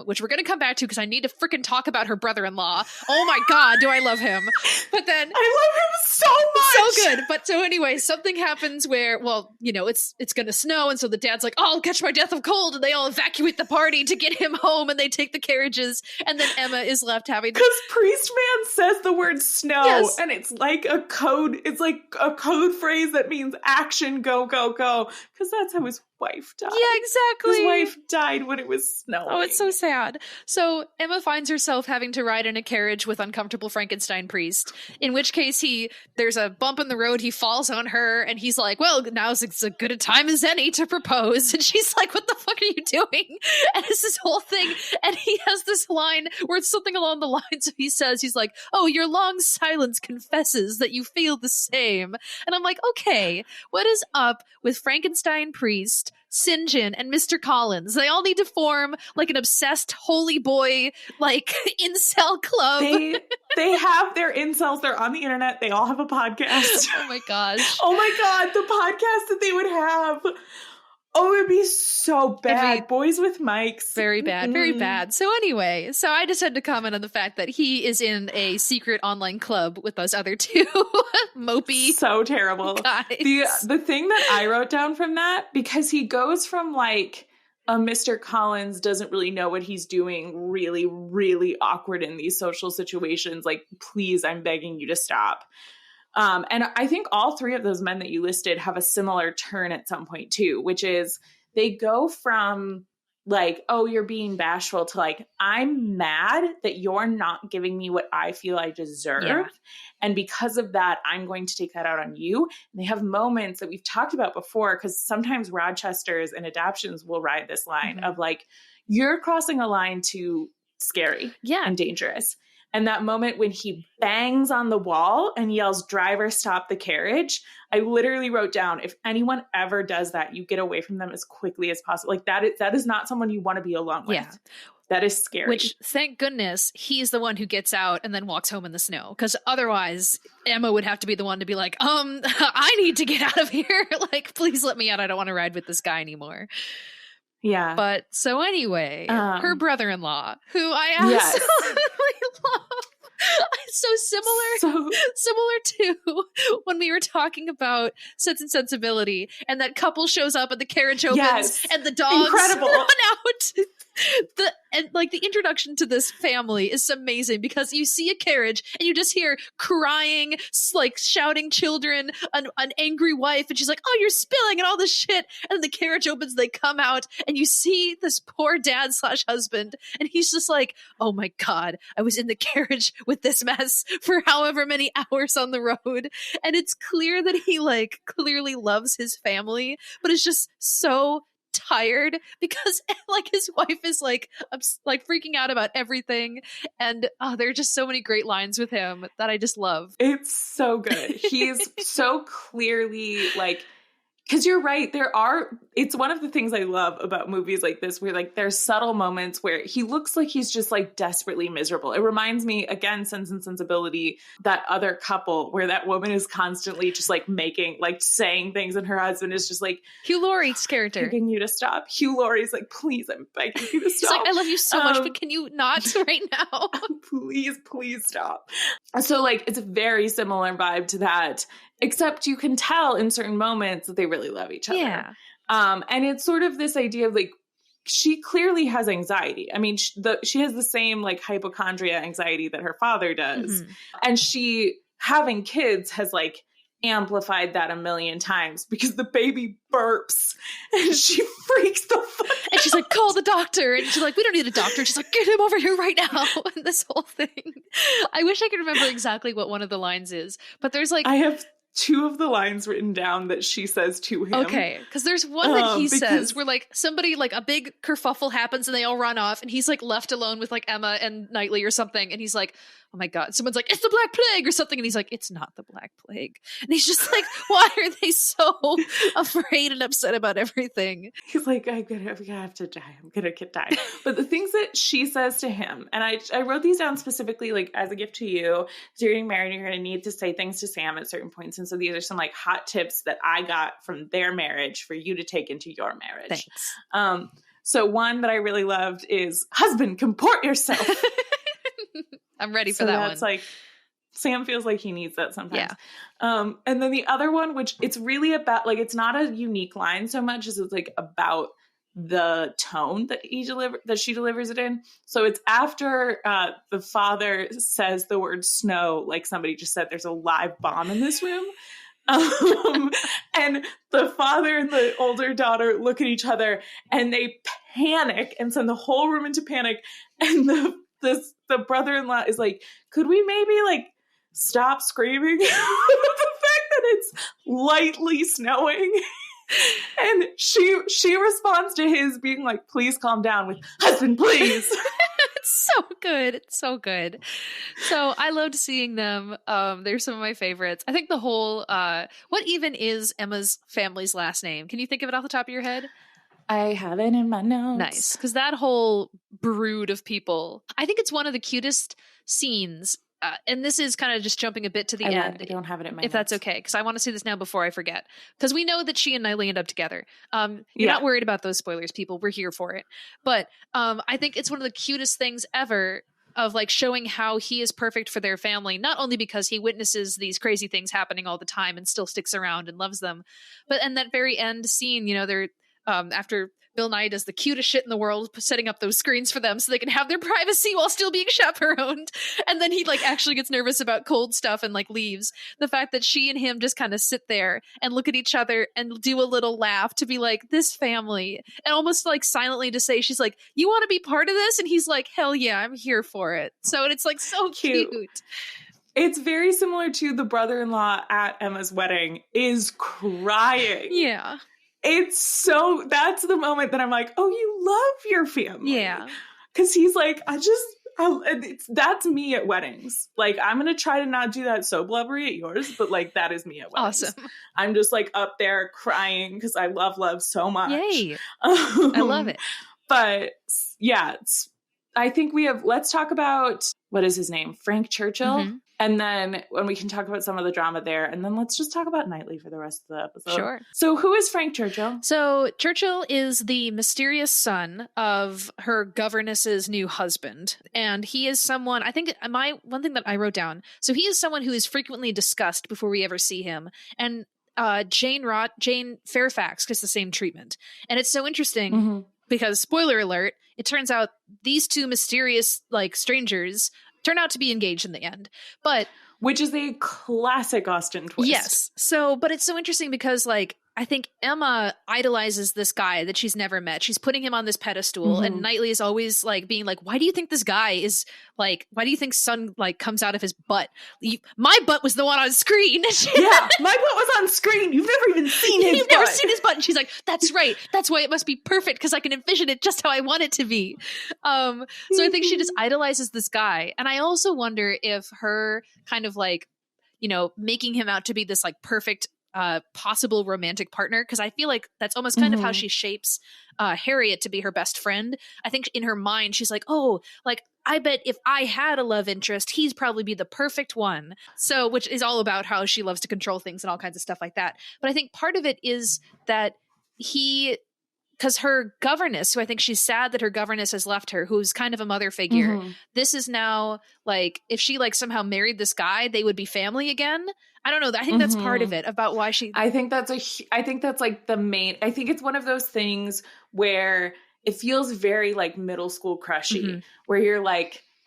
which we're going to come back to because I need to freaking talk about her brother-in-law. Oh my God, do I love him. But then I love him so much. So good. But so anyway, something happens where, well, you know, it's going to snow. And so the dad's like, oh, I'll catch my death of cold. And they all evacuate the party to get him home, and they take the carriages. And then Emma is left having because Priestman says the word snow, and it's like a code. It's like a code phrase that means action, go, go, go. Because that's how his wife died. Yeah, exactly. His wife died when it was snowing. Oh, it's so sad. So Emma finds herself having to ride in a carriage with uncomfortable Frankenstein priest, in which case there's a bump in the road, he falls on her, and he's like, well, now's as good a time as any to propose. And she's like, what the fuck are you doing? And it's this whole thing, and he has this line where it's something along the lines of, he's like, oh, your long silence confesses that you feel the same. And I'm like, okay, what is up with Frankenstein priest, St. John, and Mr. Collins? They all need to form like an obsessed holy boy, like incel club. They have their incels. They're on the internet. They all have a podcast. Oh my gosh. Oh my God. The podcast that they would have. Oh, it'd be so bad. Boys with mics. Very bad. Very bad. So anyway, I just had to comment on the fact that he is in a secret online club with those other two mopey. So terrible. Guys. The thing that I wrote down from that, because he goes from like a Mr. Collins doesn't really know what he's doing, really, really awkward in these social situations. Like, please, I'm begging you to stop. And I think all three of those men that you listed have a similar turn at some point too, which is they go from like, oh, you're being bashful to like, I'm mad that you're not giving me what I feel I deserve. Yeah. And because of that, I'm going to take that out on you. And they have moments that we've talked about before, because sometimes Rochesters and adaptions will ride this line of like, you're crossing a line too scary and dangerous. And that moment when he bangs on the wall and yells, driver, stop the carriage. I literally wrote down, if anyone ever does that, you get away from them as quickly as possible. Like that is not someone you want to be alone with. Yeah. That is scary. Which, thank goodness, he's the one who gets out and then walks home in the snow. Because otherwise, Emma would have to be the one to be like, I need to get out of here. Like, please let me out. I don't want to ride with this guy anymore. Yeah. But so anyway, her brother-in-law, who I absolutely love. So similar to when we were talking about Sense and Sensibility, and that couple shows up and the carriage opens and the dogs Incredible. run out. The introduction to this family is amazing because you see a carriage and you just hear crying, like shouting children, an angry wife, and she's like, "Oh, you're spilling," and all this shit. And then the carriage opens, they come out, and you see this poor dad / husband, and he's just like, "Oh my God, I was in the carriage with this mess for however many hours on the road." And it's clear that he like clearly loves his family, but it's just so tired because like his wife is like freaking out about everything, and there are just so many great lines with him that I just love. It's so good. He's so clearly like, because you're right, it's one of the things I love about movies like this where like there's subtle moments where he looks like he's just like desperately miserable. It reminds me, again, Sense and Sensibility, that other couple where that woman is constantly just like saying things, and her husband is just like, Hugh Laurie's character, begging you to stop. Hugh Laurie's like, "Please, I'm begging you to stop." He's like, "I love you so much, but can you not right now?" Please stop. So like it's a very similar vibe to that, except you can tell in certain moments that they really love each other. Yeah. And it's sort of this idea of like, she clearly has anxiety. I mean, she has the same like hypochondria anxiety that her father does. Mm-hmm. And she, having kids, has like amplified that a million times because the baby burps and she freaks the fuck out. And she's like, "Call the doctor." And she's like, "We don't need a doctor." And she's like, "Get him over here right now." And this whole thing. I wish I could remember exactly what one of the lines is, but there's like, I have two of the lines written down that she says to him. Okay, because there's one that he says where like somebody, like a big kerfuffle happens and they all run off and he's like left alone with like Emma and Knightley or something, and he's like, "Oh my God," someone's like, "It's the Black Plague" or something, and he's like, "It's not the Black Plague," and he's just like, why are they so afraid and upset about everything? He's like, I'm gonna have to die. I'm gonna die. But the things that she says to him, and I wrote these down specifically like as a gift to you. So you're getting married, you're gonna need to say things to Sam at certain points, and so these are some like hot tips that I got from their marriage for you to take into your marriage. Thanks. So one that I really loved is, "Husband, comport yourself." I'm ready for that one. That's like, Sam feels like he needs that sometimes. Yeah. And then the other one, which it's really about, like, it's not a unique line so much as it's like about the tone that she delivers it in. So it's after the father says the word snow, like somebody just said, "There's a live bomb in this room." And the father and the older daughter look at each other and they panic and send the whole room into panic. And the brother-in-law is like, "Could we maybe like stop screaming?" The fact that it's lightly snowing. And she responds to his being like, "Please calm down," with, "Husband, please." It's so good. It's so good. So I loved seeing them. They're some of my favorites. I think the whole, what even is Emma's family's last name? Can you think of it off the top of your head? I have it in my notes. Nice. Because that whole brood of people, I think it's one of the cutest scenes. And this is kind of just jumping a bit to the end. I don't have it in my notes. If that's okay, because I want to see this now before I forget. Because we know that she and Knightley end up together. You're not worried about those spoilers, people. We're here for it. But I think it's one of the cutest things ever of like showing how he is perfect for their family, not only because he witnesses these crazy things happening all the time and still sticks around and loves them, but in that very end scene, they're after Bill Nye does the cutest shit in the world, setting up those screens for them so they can have their privacy while still being chaperoned. And then he like actually gets nervous about cold stuff and like leaves. The fact that she and him just kind of sit there and look at each other and do a little laugh to be like, this family, and almost like silently to say, she's like, "You want to be part of this?" And he's like, "Hell yeah, I'm here for it." So it's like so cute. It's very similar to the brother-in-law at Emma's wedding is crying. Yeah. That's the moment that I'm like, oh, you love your family. Yeah. Because he's like, that's me at weddings. Like, I'm going to try to not do that so blubbery at yours, but like, that is me at weddings. Awesome. I'm just like up there crying because I love so much. Yay. I love it. But yeah, I think let's talk about, what is his name? Frank Churchill. Mm-hmm. And then when we can talk about some of the drama there, and then let's just talk about Knightley for the rest of the episode. Sure. So who is Frank Churchill? So Churchill is the mysterious son of her governess's new husband. And he is someone, I think one thing that I wrote down. So he is someone who is frequently discussed before we ever see him. And Jane Fairfax gets the same treatment. And it's so interesting because, spoiler alert, it turns out these two mysterious strangers turn out to be engaged in the end. But which is a classic Austen twist. Yes. So, but it's so interesting because I think Emma idolizes this guy that she's never met. She's putting him on this pedestal, and Knightley is always being like, why do you think this guy is why do you think sun comes out of his butt? My butt was the one on screen. Yeah, my butt was on screen. You've never even seen his butt. You've never seen his butt. And she's like, that's right. That's why it must be perfect, because I can envision it just how I want it to be. So I think she just idolizes this guy. And I also wonder if her kind of making him out to be this perfect possible romantic partner, because I feel like that's almost kind of how she shapes Harriet to be her best friend. I think in her mind she's I bet if I had a love interest, he'd probably be the perfect one. So, which is all about how she loves to control things and all kinds of stuff like that. But I think part of it is that because her governess, who I think she's sad that her governess has left her, who's kind of a mother figure, this is now if she somehow married this guy, they would be family again. I don't know. I think that's part of it about why she. I think that's the main. I think it's one of those things where it feels very middle school crushy, where you're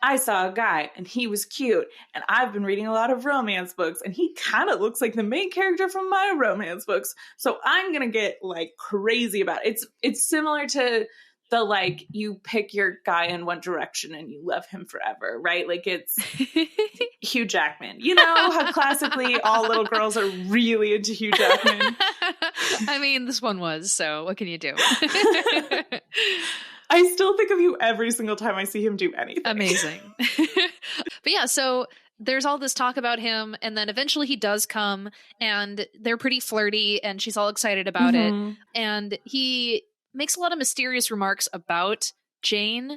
I saw a guy and he was cute, and I've been reading a lot of romance books, and he kind of looks like the main character from my romance books. So I'm going to get crazy about it. It's similar to the you pick your guy in one direction and you love him forever, right? It's Hugh Jackman. You know how classically all little girls are really into Hugh Jackman. I mean, this one was, so what can you do? I still think of you every single time I see him do anything. Amazing. But yeah, so there's all this talk about him, and then eventually he does come, and they're pretty flirty, and she's all excited about it. And he makes a lot of mysterious remarks about Jane,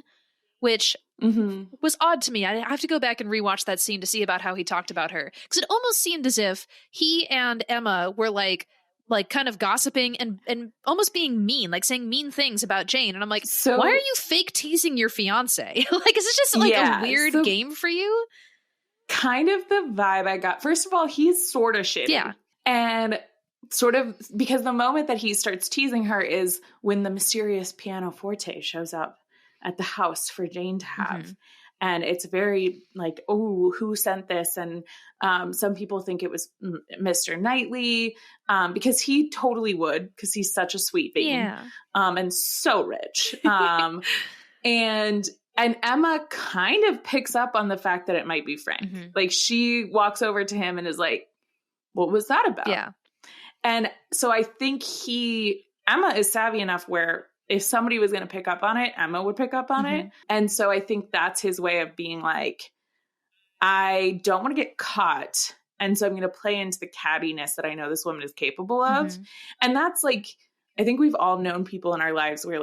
which was odd to me. I have to go back and rewatch that scene to see about how he talked about her, because it almost seemed as if he and Emma were kind of gossiping and almost being mean, saying mean things about Jane. And I'm like, so, why are you fake teasing your fiance? Is this just a weird game for you? Kind of the vibe I got. First of all, he's sort of shitty. Yeah. And sort of because the moment that he starts teasing her is when the mysterious pianoforte shows up at the house for Jane to have. And it's very oh, who sent this? And some people think it was Mr. Knightley, because he totally would, because he's such a sweet being, and so rich. And Emma kind of picks up on the fact that it might be Frank. She walks over to him and is like, what was that about? Yeah. And so I think Emma is savvy enough where if somebody was going to pick up on it, Emma would pick up on it. And so I think that's his way of being I don't want to get caught. And so I'm going to play into the cattiness that I know this woman is capable of. And that's I think we've all known people in our lives where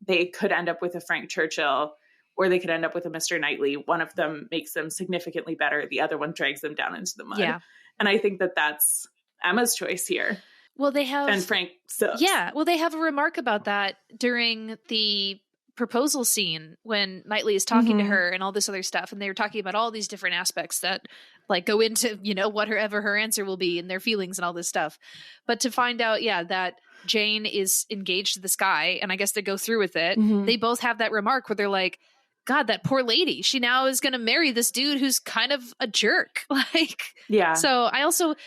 they could end up with a Frank Churchill, or they could end up with a Mr. Knightley. One of them makes them significantly better. The other one drags them down into the mud. Yeah. And I think that that's Emma's choice here. Well, they have... And Frank sucks. Yeah. Well, they have a remark about that during the proposal scene when Knightley is talking to her and all this other stuff. And they were talking about all these different aspects that go into, whatever her answer will be and their feelings and all this stuff. But to find out, that Jane is engaged to this guy, and I guess they go through with it. They both have that remark where they're God, that poor lady. She now is going to marry this dude who's kind of a jerk. Yeah. So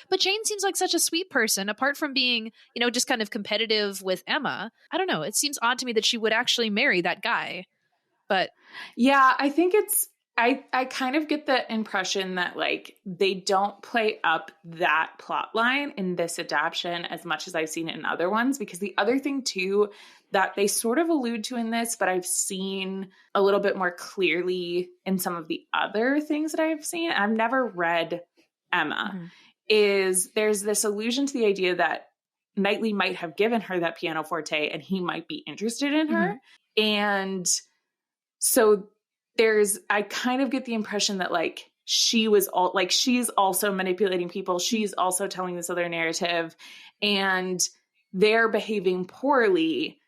but Jane seems like such a sweet person, apart from being, just kind of competitive with Emma. I don't know. It seems odd to me that she would actually marry that guy. But yeah, I think I kind of get the impression that they don't play up that plot line in this adaptation as much as I've seen it in other ones, because the other thing too that they sort of allude to in this, but I've seen a little bit more clearly in some of the other things that I've seen, I've never read Emma, is there's this allusion to the idea that Knightley might have given her that pianoforte and he might be interested in her. And so I kind of get the impression that she's also manipulating people. She's also telling this other narrative, and they're behaving poorly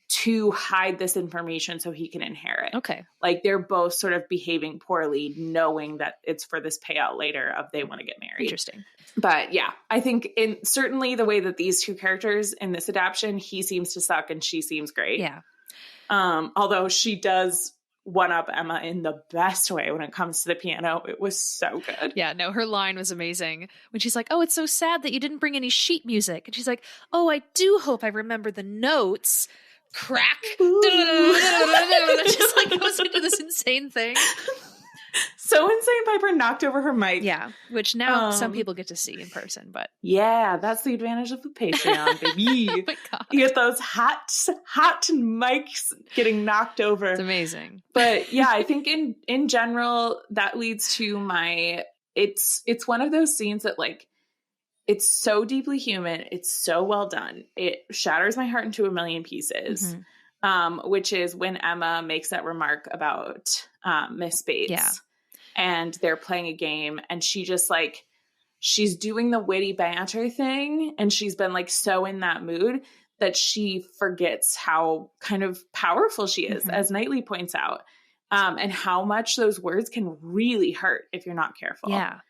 to hide this information so he can inherit. Okay. Like they're both sort of behaving poorly, knowing that it's for this payout later of they want to get married. Interesting. But yeah, I think certainly the way that these two characters in this adaptation, he seems to suck and she seems great. Yeah. Although she does one up Emma in the best way when it comes to the piano. It was so good. Yeah, no, her line was amazing when she's like, "Oh, it's so sad that you didn't bring any sheet music." And she's like, "Oh, I do hope I remember the notes." Crack. Just like goes into this insane thing. So insane. Piper knocked over her mic. Yeah, which now some people get to see in person, but yeah, that's the advantage of the Patreon, baby. Oh my God. You get those hot mics getting knocked over. It's amazing. But yeah, I think in general that leads to it's one of those scenes that like it's so deeply human. It's so well done. It shatters my heart into a million pieces. Which is when Emma makes that remark about Miss Bates. Yeah. And they're playing a game and she just like, she's doing the witty banter thing. And she's been like so in that mood that she forgets how kind of powerful she is, as Knightley points out. And how much those words can really hurt if you're not careful. Yeah.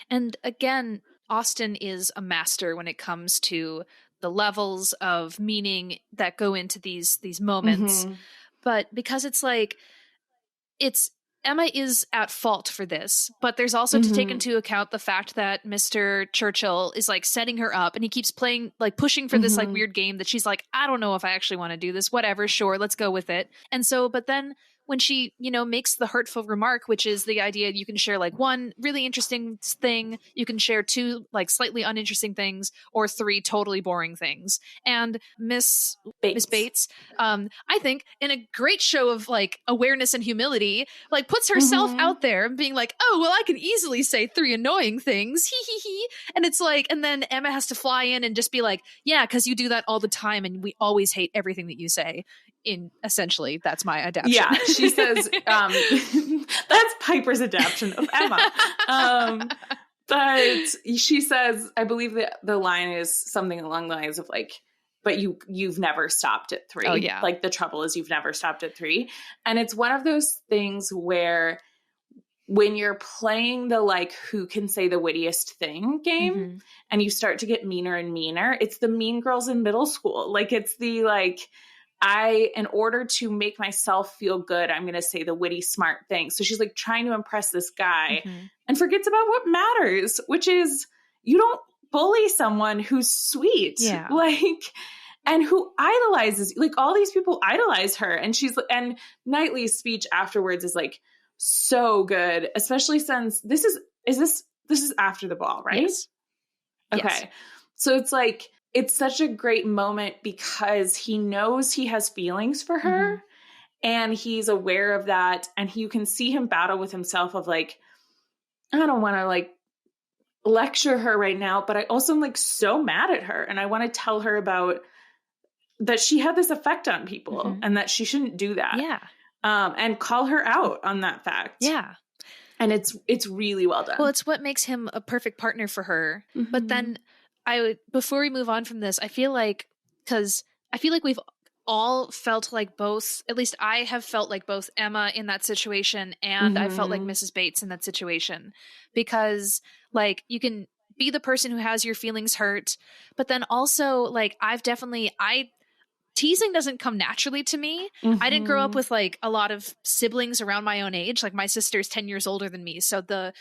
And again, Austen is a master when it comes to the levels of meaning that go into these moments. But because it's like, Emma is at fault for this, but there's also to take into account the fact that Mr. Churchill is like setting her up and he keeps playing, like pushing for this like weird game that she's like, I don't know if I actually want to do this, whatever, sure, let's go with it. And so, but then when she, makes the hurtful remark, which is the idea you can share like one really interesting thing, you can share two like slightly uninteresting things, or three totally boring things. And Miss Bates, I think in a great show of like awareness and humility, like puts herself out there and being like, oh, well, I can easily say three annoying things. He. And it's like, and then Emma has to fly in and just be like, yeah, because you do that all the time and we always hate everything that you say. In essentially, that's my adaptation. Yeah, she says that's Piper's adaptation of Emma. But she says, I believe that the line is something along the lines of like, but you've never stopped at 3. Oh, yeah. Like the trouble is you've never stopped at 3. And it's one of those things where when you're playing the like who can say the wittiest thing game and you start to get meaner and meaner, it's the mean girls in middle school. Like it's the like, in order to make myself feel good, I'm going to say the witty, smart thing. So she's like trying to impress this guy and forgets about what matters, which is you don't bully someone who's sweet. Yeah. Like, and who idolizes, like all these people idolize her. And and Knightley's speech afterwards is like so good, especially since this is after the ball, right? Yes. Okay. Yes. So it's like, it's such a great moment because he knows he has feelings for her and he's aware of that. And you can see him battle with himself of like, I don't want to like lecture her right now, but I also am like so mad at her. And I want to tell her about that she had this effect on people and that she shouldn't do that. Yeah. And call her out on that fact. Yeah. And it's really well done. Well, it's what makes him a perfect partner for her. But then before we move on from this, I feel like we've all felt like both, at least I have felt like both Emma in that situation and I felt like Mrs. Bates in that situation, because like you can be the person who has your feelings hurt, but then also like teasing doesn't come naturally to me. I didn't grow up with like a lot of siblings around my own age. Like my sister's 10 years older than me. So the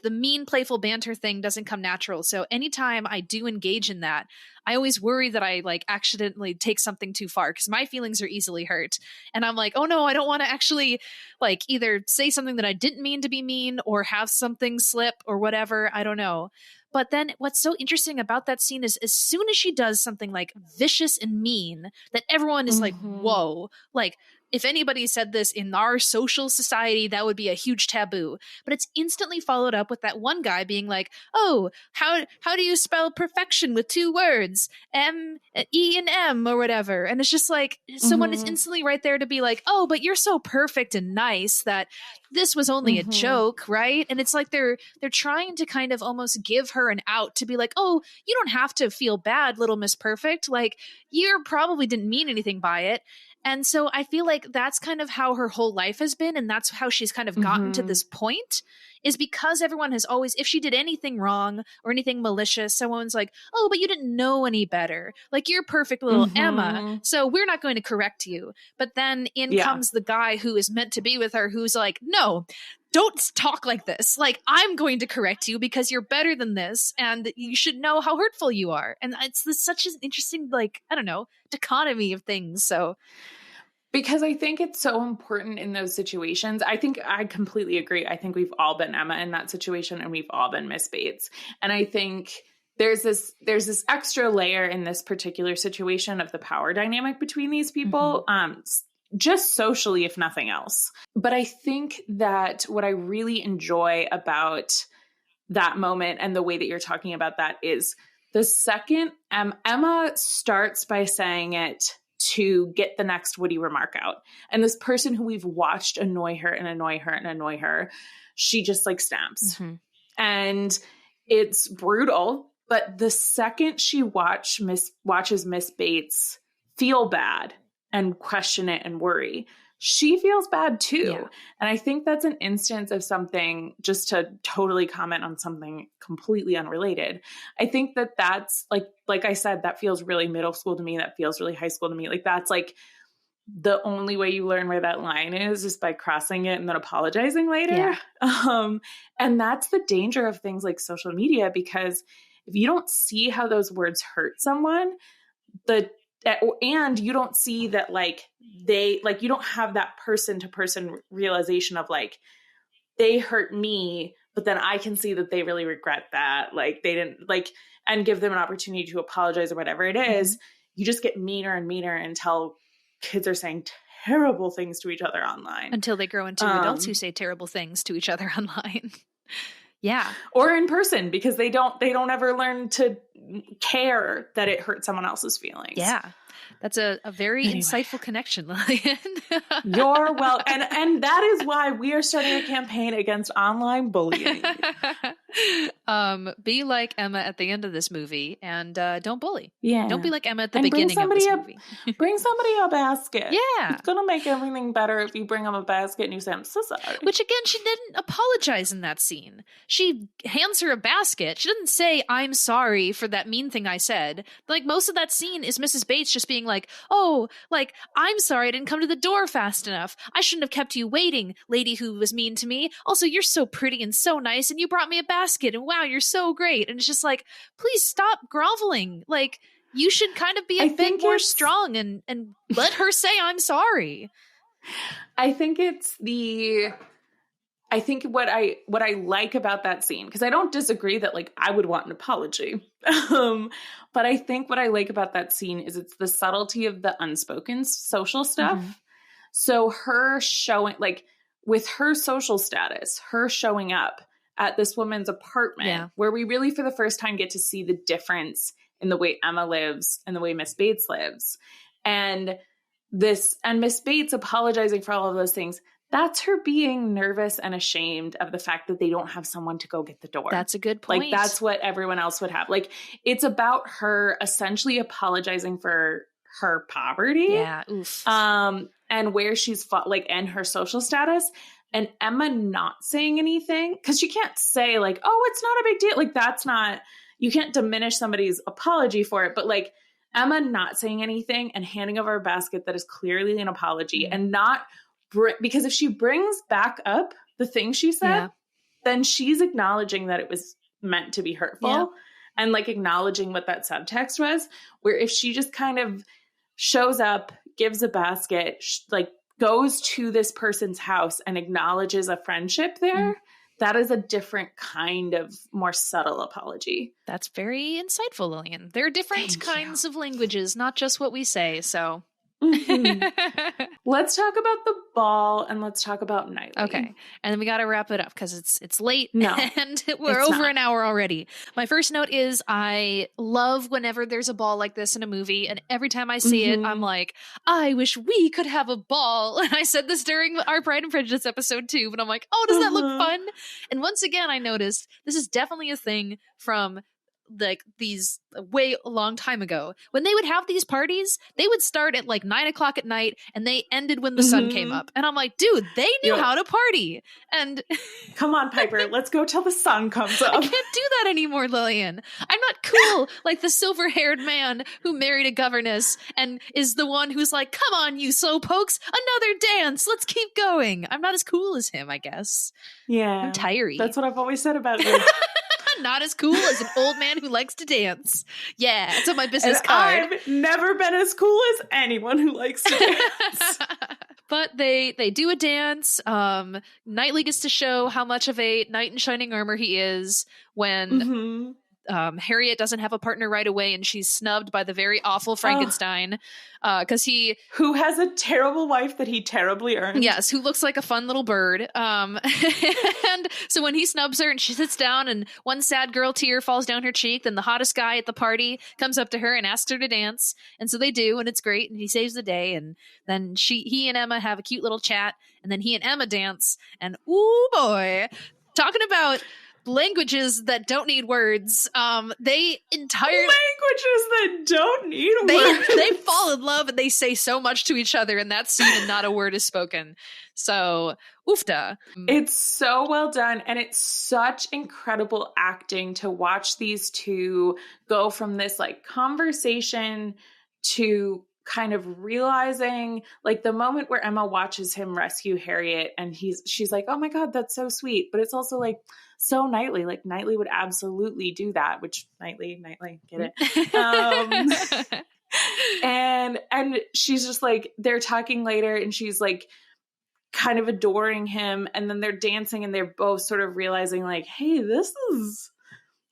mean, playful banter thing doesn't come natural. So anytime I do engage in that, I always worry that I like accidentally take something too far because my feelings are easily hurt. And I'm like, oh no, I don't want to actually like either say something that I didn't mean to be mean or have something slip or whatever. I don't know. But then what's so interesting about that scene is as soon as she does something like vicious and mean that everyone is like, whoa, like if anybody said this in our social society, that would be a huge taboo. But it's instantly followed up with that one guy being like, oh, how do you spell perfection with 2 words? E and M or whatever. And it's just like, someone is instantly right there to be like, oh, but you're so perfect and nice that this was only a joke, right? And it's like they're trying to kind of almost give her an out to be like, oh, you don't have to feel bad, little Miss Perfect. Like, you probably didn't mean anything by it. And so I feel like that's kind of how her whole life has been. And that's how she's kind of gotten to this point, is because everyone has always, if she did anything wrong or anything malicious, someone's like, oh, but you didn't know any better. Like, you're perfect little Emma, so we're not going to correct you. But then in comes the guy who is meant to be with her, who's like, no, don't talk like this. Like, I'm going to correct you because you're better than this, and you should know how hurtful you are. And it's such an interesting, like, I don't know, dichotomy of things. So, because I think it's so important in those situations. I think I completely agree. I think we've all been Emma in that situation, and we've all been Miss Bates. And I think there's this extra layer in this particular situation of the power dynamic between these people, just socially, if nothing else. But I think that what I really enjoy about that moment and the way that you're talking about that is the second Emma starts by saying it to get the next witty remark out. And this person who we've watched annoy her and annoy her and annoy her, she just like stamps. And it's brutal. But the second she watches Miss Bates feel bad and question it and worry, she feels bad too. Yeah. And I think that's an instance of something, just to totally comment on something completely unrelated. I think that that's like I said, that feels really middle school to me. That feels really high school to me. Like, that's like the only way you learn where that line is by crossing it and then apologizing later. Yeah. And that's the danger of things like social media, because if you don't see how those words hurt someone, and you don't see that, like, you don't have that person to person realization of like, they hurt me, but then I can see that they really regret that. Like, they didn't and give them an opportunity to apologize or whatever it is. You just get meaner and meaner until kids are saying terrible things to each other online. Until they grow into adults who say terrible things to each other online. Yeah. Or in person, because they don't ever learn to care that it hurt someone else's feelings. Yeah. That's a very insightful connection, Lillian. You're well. And that is why we are starting a campaign against online bullying. Be like Emma at the end of this movie, and don't bully. Yeah. Don't be like Emma at the beginning of this movie. Bring somebody a basket. Yeah. It's going to make everything better if you bring them a basket and you say, I'm so sorry. Which, again, she didn't apologize in that scene. She hands her a basket. She didn't say, I'm sorry for that mean thing I said. Like, most of that scene is Mrs. Bates just being like, oh, like, I'm sorry I didn't come to the door fast enough. I shouldn't have kept you waiting, lady who was mean to me. Also, you're so pretty and so nice, and you brought me a basket, and wow, you're so great. And it's just like, please stop groveling. Like, you should kind of be a bit more strong and let her say, I'm sorry. I think what I like about that scene, because I don't disagree that, like, I would want an apology. But I think what I like about that scene is it's the subtlety of the unspoken social stuff. So her showing, like, with her social status, her showing up at this woman's apartment, where we really for the first time get to see the difference in the way Emma lives and the way Miss Bates lives. And Miss Bates apologizing for all of those things. That's her being nervous and ashamed of the fact that they don't have someone to go get the door. That's a good point. Like, that's what everyone else would have. Like, it's about her essentially apologizing for her poverty. Yeah. Oof. And where she's and her social status. And Emma not saying anything, because she can't say, like, oh, it's not a big deal. Like, that's not, you can't diminish somebody's apology for it. But, like, Emma not saying anything and handing over a basket that is clearly an apology and not because if she brings back up the thing she said, then she's acknowledging that it was meant to be hurtful and, like, acknowledging what that subtext was. Where if she just kind of shows up, gives a basket, like, goes to this person's house and acknowledges a friendship there, that is a different kind of more subtle apology. That's very insightful, Lillian. There are different kinds of languages, not just what we say. So Mm-hmm. Let's talk about the ball and let's talk about Knightley. Okay. And then we got to wrap it up because it's late and we're it's over not. an hour already. My first note is I love whenever there's a ball like this in a movie. And every time I see it, I'm like, I wish we could have a ball. And I said this during our Pride and Prejudice episode too, but I'm like, oh, does that look fun? And once again, I noticed this is definitely a thing from like these way a long time ago when they would have these parties. They would start at like 9:00 at night and they ended when the sun came up, and I'm like, dude, they knew how to party. And come on, Piper, let's go till the sun comes up. I can't do that anymore, Lillian. I'm not cool like the silver-haired man who married a governess and is the one who's like, come on, you slowpokes, another dance, let's keep going. I'm not as cool as him, I guess. I'm tired. That's what I've always said about you. Not as cool as an old man who likes to dance. Yeah, it's on my business card. I've never been as cool as anyone who likes to dance. But they do a dance. Knightley gets to show how much of a knight in shining armor he is when Harriet doesn't have a partner right away and she's snubbed by the very awful Frankenstein because who has a terrible wife that he terribly earned. Yes, who looks like a fun little bird. And so when he snubs her and she sits down and one sad girl tear falls down her cheek, then the hottest guy at the party comes up to her and asks her to dance. And so they do, and it's great, and he saves the day. And then he and Emma have a cute little chat, and then he and Emma dance. And ooh boy, talking about languages that don't need words. Languages that don't need words. They fall in love and they say so much to each other in that scene and not a word is spoken. So, oofta. It's so well done, and it's such incredible acting to watch these two go from this like conversation to kind of realizing, like, the moment where Emma watches him rescue Harriet and she's like, oh my God, that's so sweet. But it's also like so Knightley. Like Knightley would absolutely do that, which Knightley, get it? And she's just like, they're talking later and she's like kind of adoring him. And then they're dancing and they're both sort of realizing like, hey, there's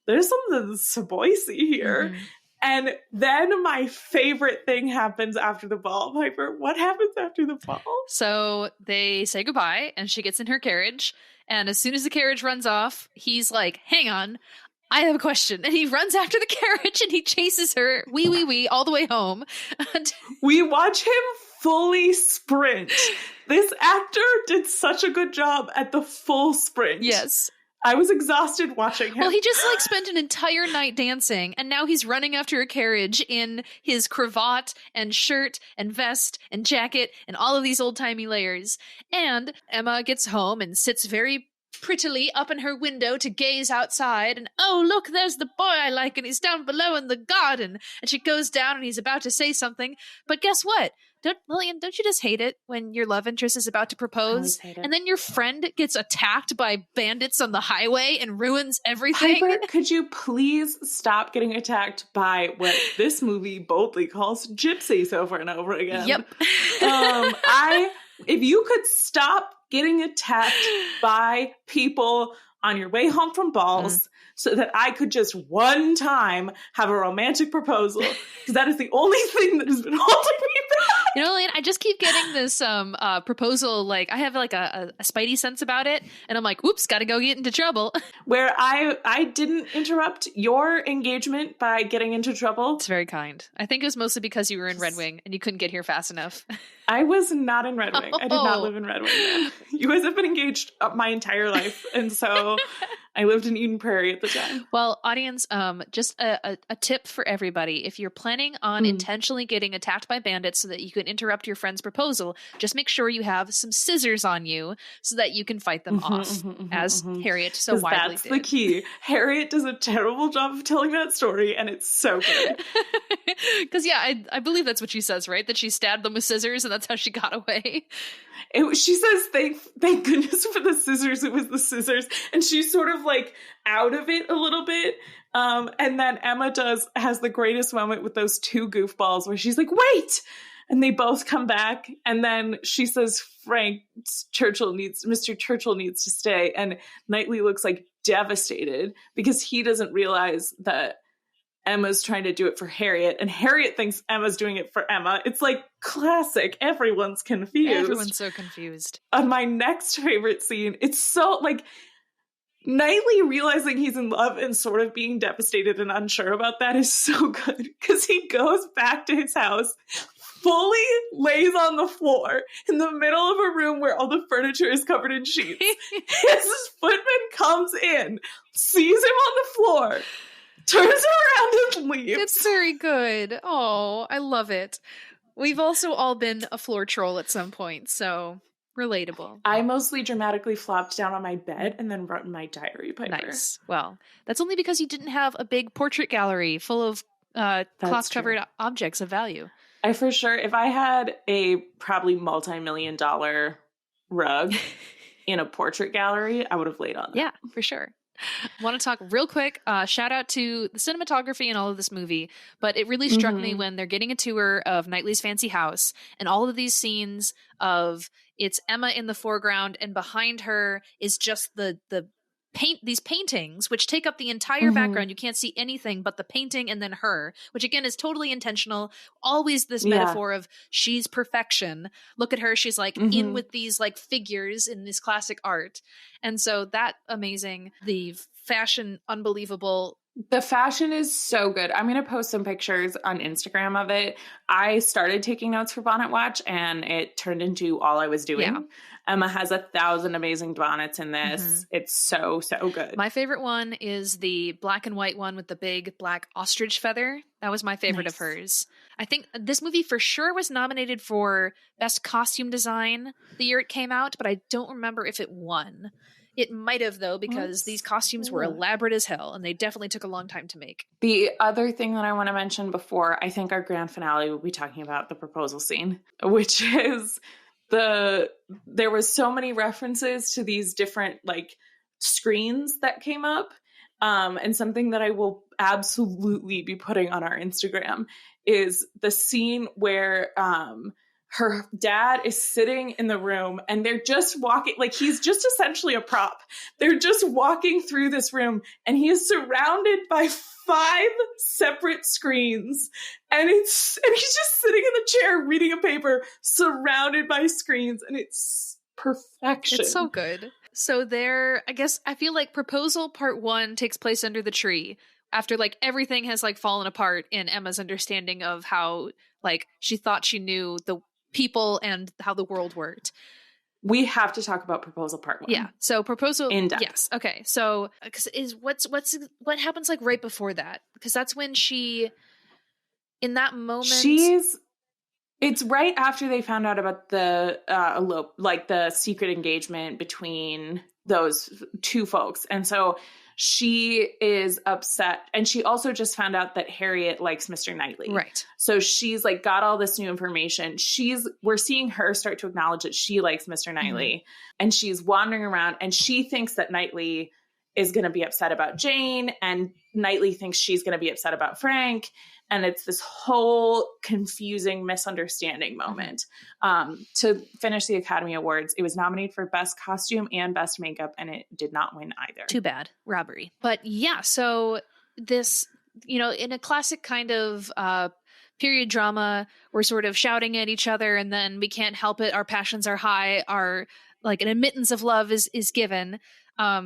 something spicy here. And then my favorite thing happens after the ball. Piper, what happens after the ball? So they say goodbye and she gets in her carriage. And as soon as the carriage runs off, he's like, hang on, I have a question. And he runs after the carriage and he chases her, wee, all the way home. We watch him fully sprint. This actor did such a good job at the full sprint. Yes. I was exhausted watching him. Well, he just like spent an entire night dancing, and now he's running after a carriage in his cravat and shirt and vest and jacket and all of these old-timey layers. And Emma gets home and sits very prettily up in her window to gaze outside, and oh, look, there's the boy I like, and he's down below in the garden. And she goes down and he's about to say something, but guess what? Lillian, don't you just hate it when your love interest is about to propose and then your friend gets attacked by bandits on the highway and ruins everything? Piper, could you please stop getting attacked by what this movie boldly calls gypsies over and over again? Yep. If you could stop getting attacked by people on your way home from balls so that I could just one time have a romantic proposal, because that is the only thing that has been holding me back. You know, Lillian, I just keep getting this proposal, like I have like a spidey sense about it, and I'm like, whoops, gotta go get into trouble. Where I didn't interrupt your engagement by getting into trouble. It's very kind. I think it was mostly because you were in Red Wing and you couldn't get here fast enough. I was not in Red Wing. I did not live in Red Wing then. You guys have been engaged my entire life, and so I lived in Eden Prairie at the time. Well, audience, just a tip for everybody. If you're planning on intentionally getting attacked by bandits so that you can interrupt your friend's proposal, just make sure you have some scissors on you so that you can fight them off, as Harriet so widely that's did. The key. Harriet does a terrible job of telling that story, and it's so good. Because, yeah, I believe that's what she says, right? That she stabbed them with scissors, and that's how she got away. She says, thank goodness for the scissors. It was the scissors. And she's sort of like out of it a little bit. And then Emma has the greatest moment with those two goofballs where she's like, wait! And they both come back. And then she says, Mr. Churchill needs to stay. And Knightley looks like devastated because he doesn't realize that Emma's trying to do it for Harriet, and Harriet thinks Emma's doing it for Emma. It's like classic. Everyone's confused. Everyone's so confused. My next favorite scene, it's so like Knightley realizing he's in love and sort of being devastated and unsure about that is so good, because he goes back to his house, fully lays on the floor in the middle of a room where all the furniture is covered in sheets. His footman comes in, sees him on the floor, turns around and leaves. It's very good. Oh, I love it. We've also all been a floor troll at some point, so relatable. I mostly dramatically flopped down on my bed and then wrote in my diary, Piper. Nice. Well, that's only because you didn't have a big portrait gallery full of cloth-covered objects of value. I for sure, if I had a probably multi-million-dollar rug in a portrait gallery, I would have laid on that. Yeah, for sure. I want to talk real quick. Shout out to the cinematography in all of this movie, but it really struck me when they're getting a tour of Knightley's fancy house, and all of these scenes of it's Emma in the foreground, and behind her is just these paintings, which take up the entire background. You can't see anything but the painting and then her, which again is totally intentional. Always this metaphor of she's perfection. Look at her. She's like in with these like figures in this classic art. And so that amazing, the fashion, unbelievable. The fashion is so good. I'm going to post some pictures on Instagram of it. I started taking notes for Bonnet Watch and it turned into all I was doing. Yeah. Emma has 1,000 amazing bonnets in this. It's so, so good. My favorite one is the black and white one with the big black ostrich feather. That was my favorite of hers. I think this movie for sure was nominated for Best Costume Design the year it came out, but I don't remember if it won. It might have, though, because these costumes were elaborate as hell, and they definitely took a long time to make. The other thing that I want to mention before, I think our grand finale will be talking about the proposal scene, which is there was so many references to these different like screens that came up. And something that I will absolutely be putting on our Instagram is the scene where her dad is sitting in the room and they're just walking, like he's just essentially a prop. They're just walking through this room and he is surrounded by 5 separate screens. And he's just sitting in the chair reading a paper surrounded by screens, and it's perfection. It's so good. So I feel like proposal part 1 takes place under the tree after like everything has like fallen apart in Emma's understanding of how like she thought she knew the people and how the world worked. We have to talk about proposal part 1. Yeah. So proposal in depth. Yes. Okay. So what happens like right before that? Because that's when in that moment it's right after they found out about the secret engagement between those 2 folks. And so she is upset. And she also just found out that Harriet likes Mr. Knightley. Right. So she's like got all this new information. We're seeing her start to acknowledge that she likes Mr. Knightley. And she's wandering around and she thinks that Knightley is going to be upset about Jane, and Knightley thinks she's going to be upset about Frank. And it's this whole confusing misunderstanding moment. To finish the Academy Awards, it was nominated for Best Costume and Best Makeup, and it did not win either. Too bad. Robbery. But yeah, so this, in a classic kind of period drama, we're sort of shouting at each other and then we can't help it. Our passions are high. Our like an admittance of love is given.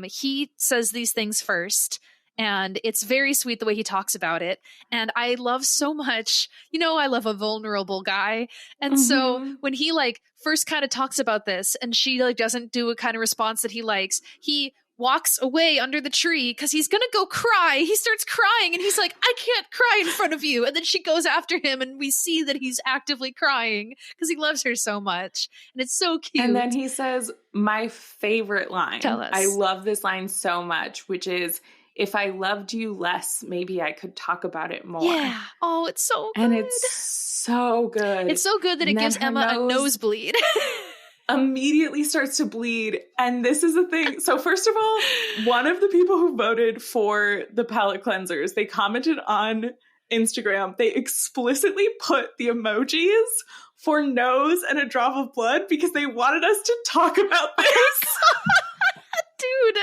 He says these things first. And it's very sweet the way he talks about it. And I love so much, I love a vulnerable guy. And so when he like first kind of talks about this and she like doesn't do a kind of response that he likes, he walks away under the tree because he's going to go cry. He starts crying and he's like, I can't cry in front of you. And then she goes after him and we see that he's actively crying because he loves her so much. And it's so cute. And then he says, my favorite line. Tell us. I love this line so much, which is, if I loved you less, maybe I could talk about it more. Yeah. Oh, it's so good. And it's so good. It's so good that it gives Emma a nosebleed. Immediately starts to bleed. And this is the thing. So first of all, one of the people who voted for the palate cleansers, they commented on Instagram. They explicitly put the emojis for nose and a drop of blood because they wanted us to talk about this. Dude,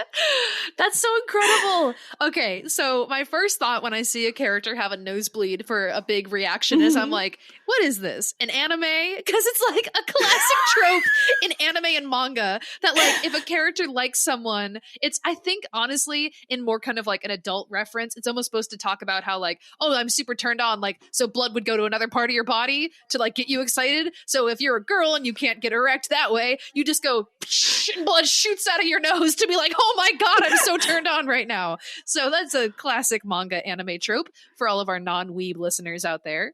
that's so incredible. Okay, so my first thought when I see a character have a nosebleed for a big reaction is I'm like, what is this? An anime? Because it's like a classic trope in anime and manga that like if a character likes someone, it's I think honestly in more kind of like an adult reference, it's almost supposed to talk about how like, oh, I'm super turned on, like so blood would go to another part of your body to like get you excited. So if you're a girl and you can't get erect that way, you just go and blood shoots out of your nose to be like, oh my god, I'm so turned on right now. So that's a classic manga anime trope for all of our non-weeb listeners out there.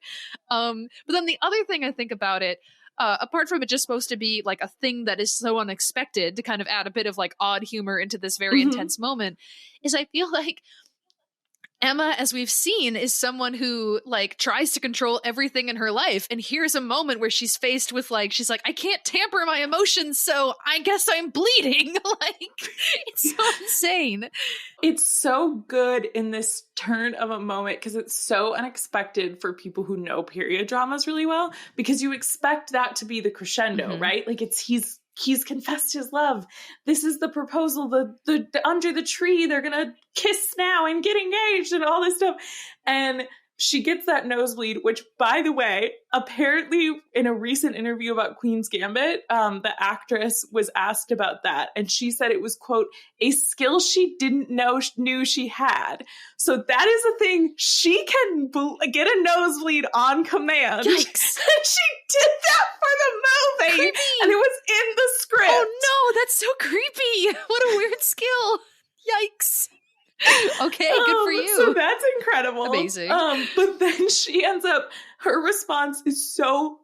But then the other thing I think about it, apart from it just supposed to be like a thing that is so unexpected to kind of add a bit of like odd humor into this very intense moment, is I feel like Emma, as we've seen, is someone who like tries to control everything in her life. And here's a moment where she's faced with like, she's like, I can't tamper my emotions, so I guess I'm bleeding. Like, it's so insane. It's so good in this turn of a moment because it's so unexpected for people who know period dramas really well, because you expect that to be the crescendo, right? Like he's confessed his love. This is the proposal, the under the tree, they're gonna kiss now and get engaged and all this stuff. And she gets that nosebleed, which, by the way, apparently in a recent interview about Queen's Gambit, the actress was asked about that. And she said it was, quote, a skill she didn't knew she had. So that is a thing. She can get a nosebleed on command. Yikes. She did that for the movie. Creepy. And it was in the script. Oh no, that's so creepy. What a weird skill. Yikes. Okay, good for you. So that's incredible. Amazing. But then she ends up, her response is so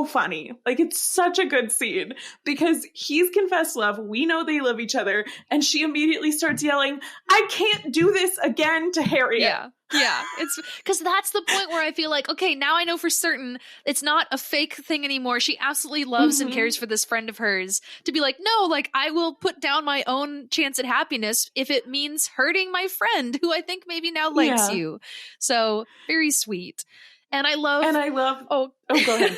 funny. Like, it's such a good scene because he's confessed love. We know they love each other. And she immediately starts yelling, I can't do this again to Harriet. Yeah, it's because that's the point where I feel like, okay, now I know for certain it's not a fake thing anymore. She absolutely loves and cares for this friend of hers to be like, no, like I will put down my own chance at happiness if it means hurting my friend who I think maybe now likes you. So very sweet. And I love oh, go ahead.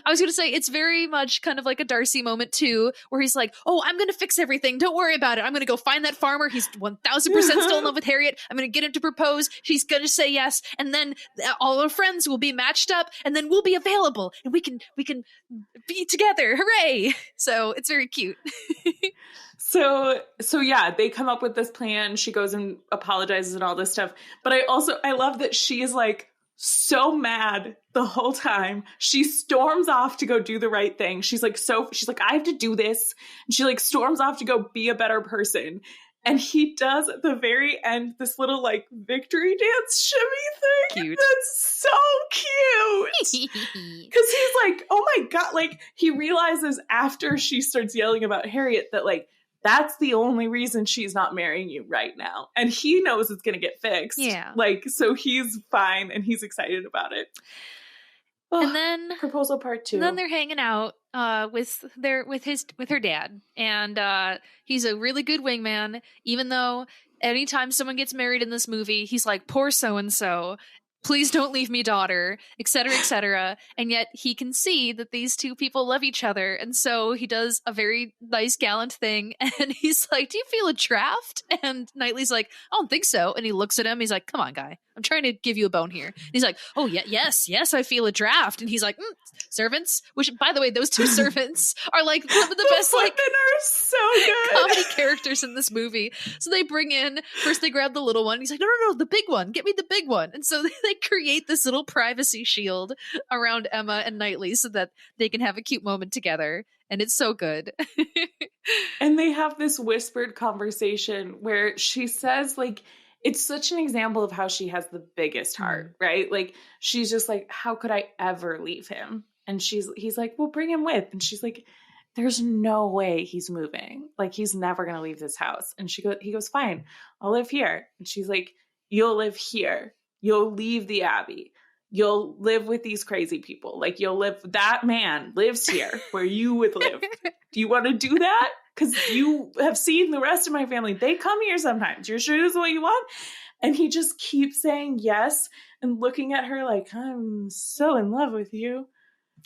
I was gonna say it's very much kind of like a Darcy moment too, where he's like, oh, I'm gonna fix everything, don't worry about it, I'm gonna go find that farmer, he's 1000% still in love with Harriet, I'm gonna get him to propose, she's gonna say yes, and then all our friends will be matched up, and then we'll be available, and we can be together, hooray. So it's very cute. So yeah, they come up with this plan, she goes and apologizes and all this stuff, but I love that she is like so mad the whole time. She storms off to go do the right thing. She's like, I have to do this. And she like storms off to go be a better person. And he does at the very end this little like victory dance shimmy thing. Cute. That's so cute. Because he's like, oh my God. Like he realizes after she starts yelling about Harriet that like, that's the only reason she's not marrying you right now. And he knows it's going to get fixed. Yeah. Like, so he's fine and he's excited about it. And then proposal part 2. And then they're hanging out with her dad. And he's a really good wingman, even though anytime someone gets married in this movie, he's like, poor so-and-so. Please don't leave me, daughter, etc., etc. And yet he can see that these two people love each other. And so he does a very nice, gallant thing. And he's like, do you feel a draft? And Knightley's like, I don't think so. And he looks at him. He's like, come on, guy. I'm trying to give you a bone here. And he's like, oh, yeah, yes, I feel a draft. And he's like, servants, which, by the way, those two servants are like the best, like, are so good comedy characters in this movie. So they bring in, first they grab the little one. He's like, no, the big one. Get me the big one. And so they create this little privacy shield around Emma and Knightley so that they can have a cute moment together. And it's so good. And they have this whispered conversation where she says, like, it's such an example of how she has the biggest heart, right? Like, she's just like, how could I ever leave him? And he's like, well, bring him with. And she's like, there's no way he's moving. Like, he's never going to leave this house. And he goes, fine, I'll live here. And she's like, you'll live here. You'll leave the Abbey. You'll live with these crazy people. Like, that man lives here where you would live. Do you want to do that? Because you have seen the rest of my family. They come here sometimes. You're sure this is what you want? And he just keeps saying yes and looking at her like, I'm so in love with you.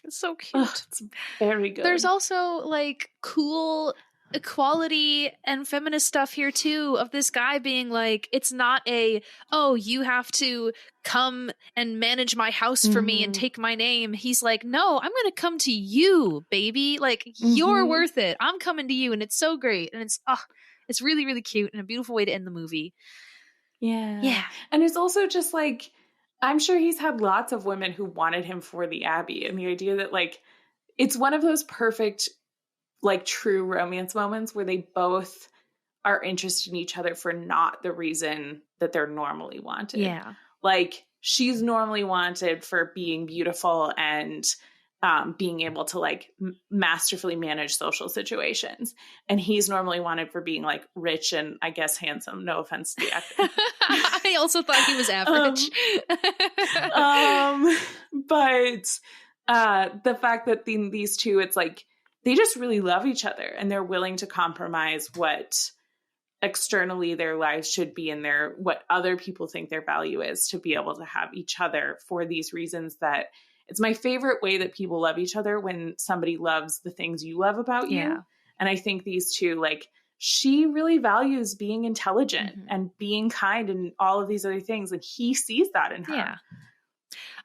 It's so cute. It's very good. There's also like cool equality and feminist stuff here too, of this guy being like, it's not a, oh, you have to come and manage my house for me and take my name. He's like, no, I'm gonna come to you, baby. Like, you're worth it. I'm coming to you. And it's so great. And it's really, really cute and a beautiful way to end the movie. Yeah. And it's also just like, I'm sure he's had lots of women who wanted him for the Abbey, and the idea that like it's one of those perfect like true romance moments where they both are interested in each other for not the reason that they're normally wanted. Yeah. Like, she's normally wanted for being beautiful and being able to like masterfully manage social situations. And he's normally wanted for being like rich and I guess handsome. No offense to the actor. I also thought he was average. But the fact that these two, it's like, they just really love each other and they're willing to compromise what externally their lives should be and what other people think their value is to be able to have each other for these reasons. That it's my favorite way that people love each other, when somebody loves the things you love about you. And I think these two, like, she really values being intelligent and being kind and all of these other things. And he sees that in her. Yeah.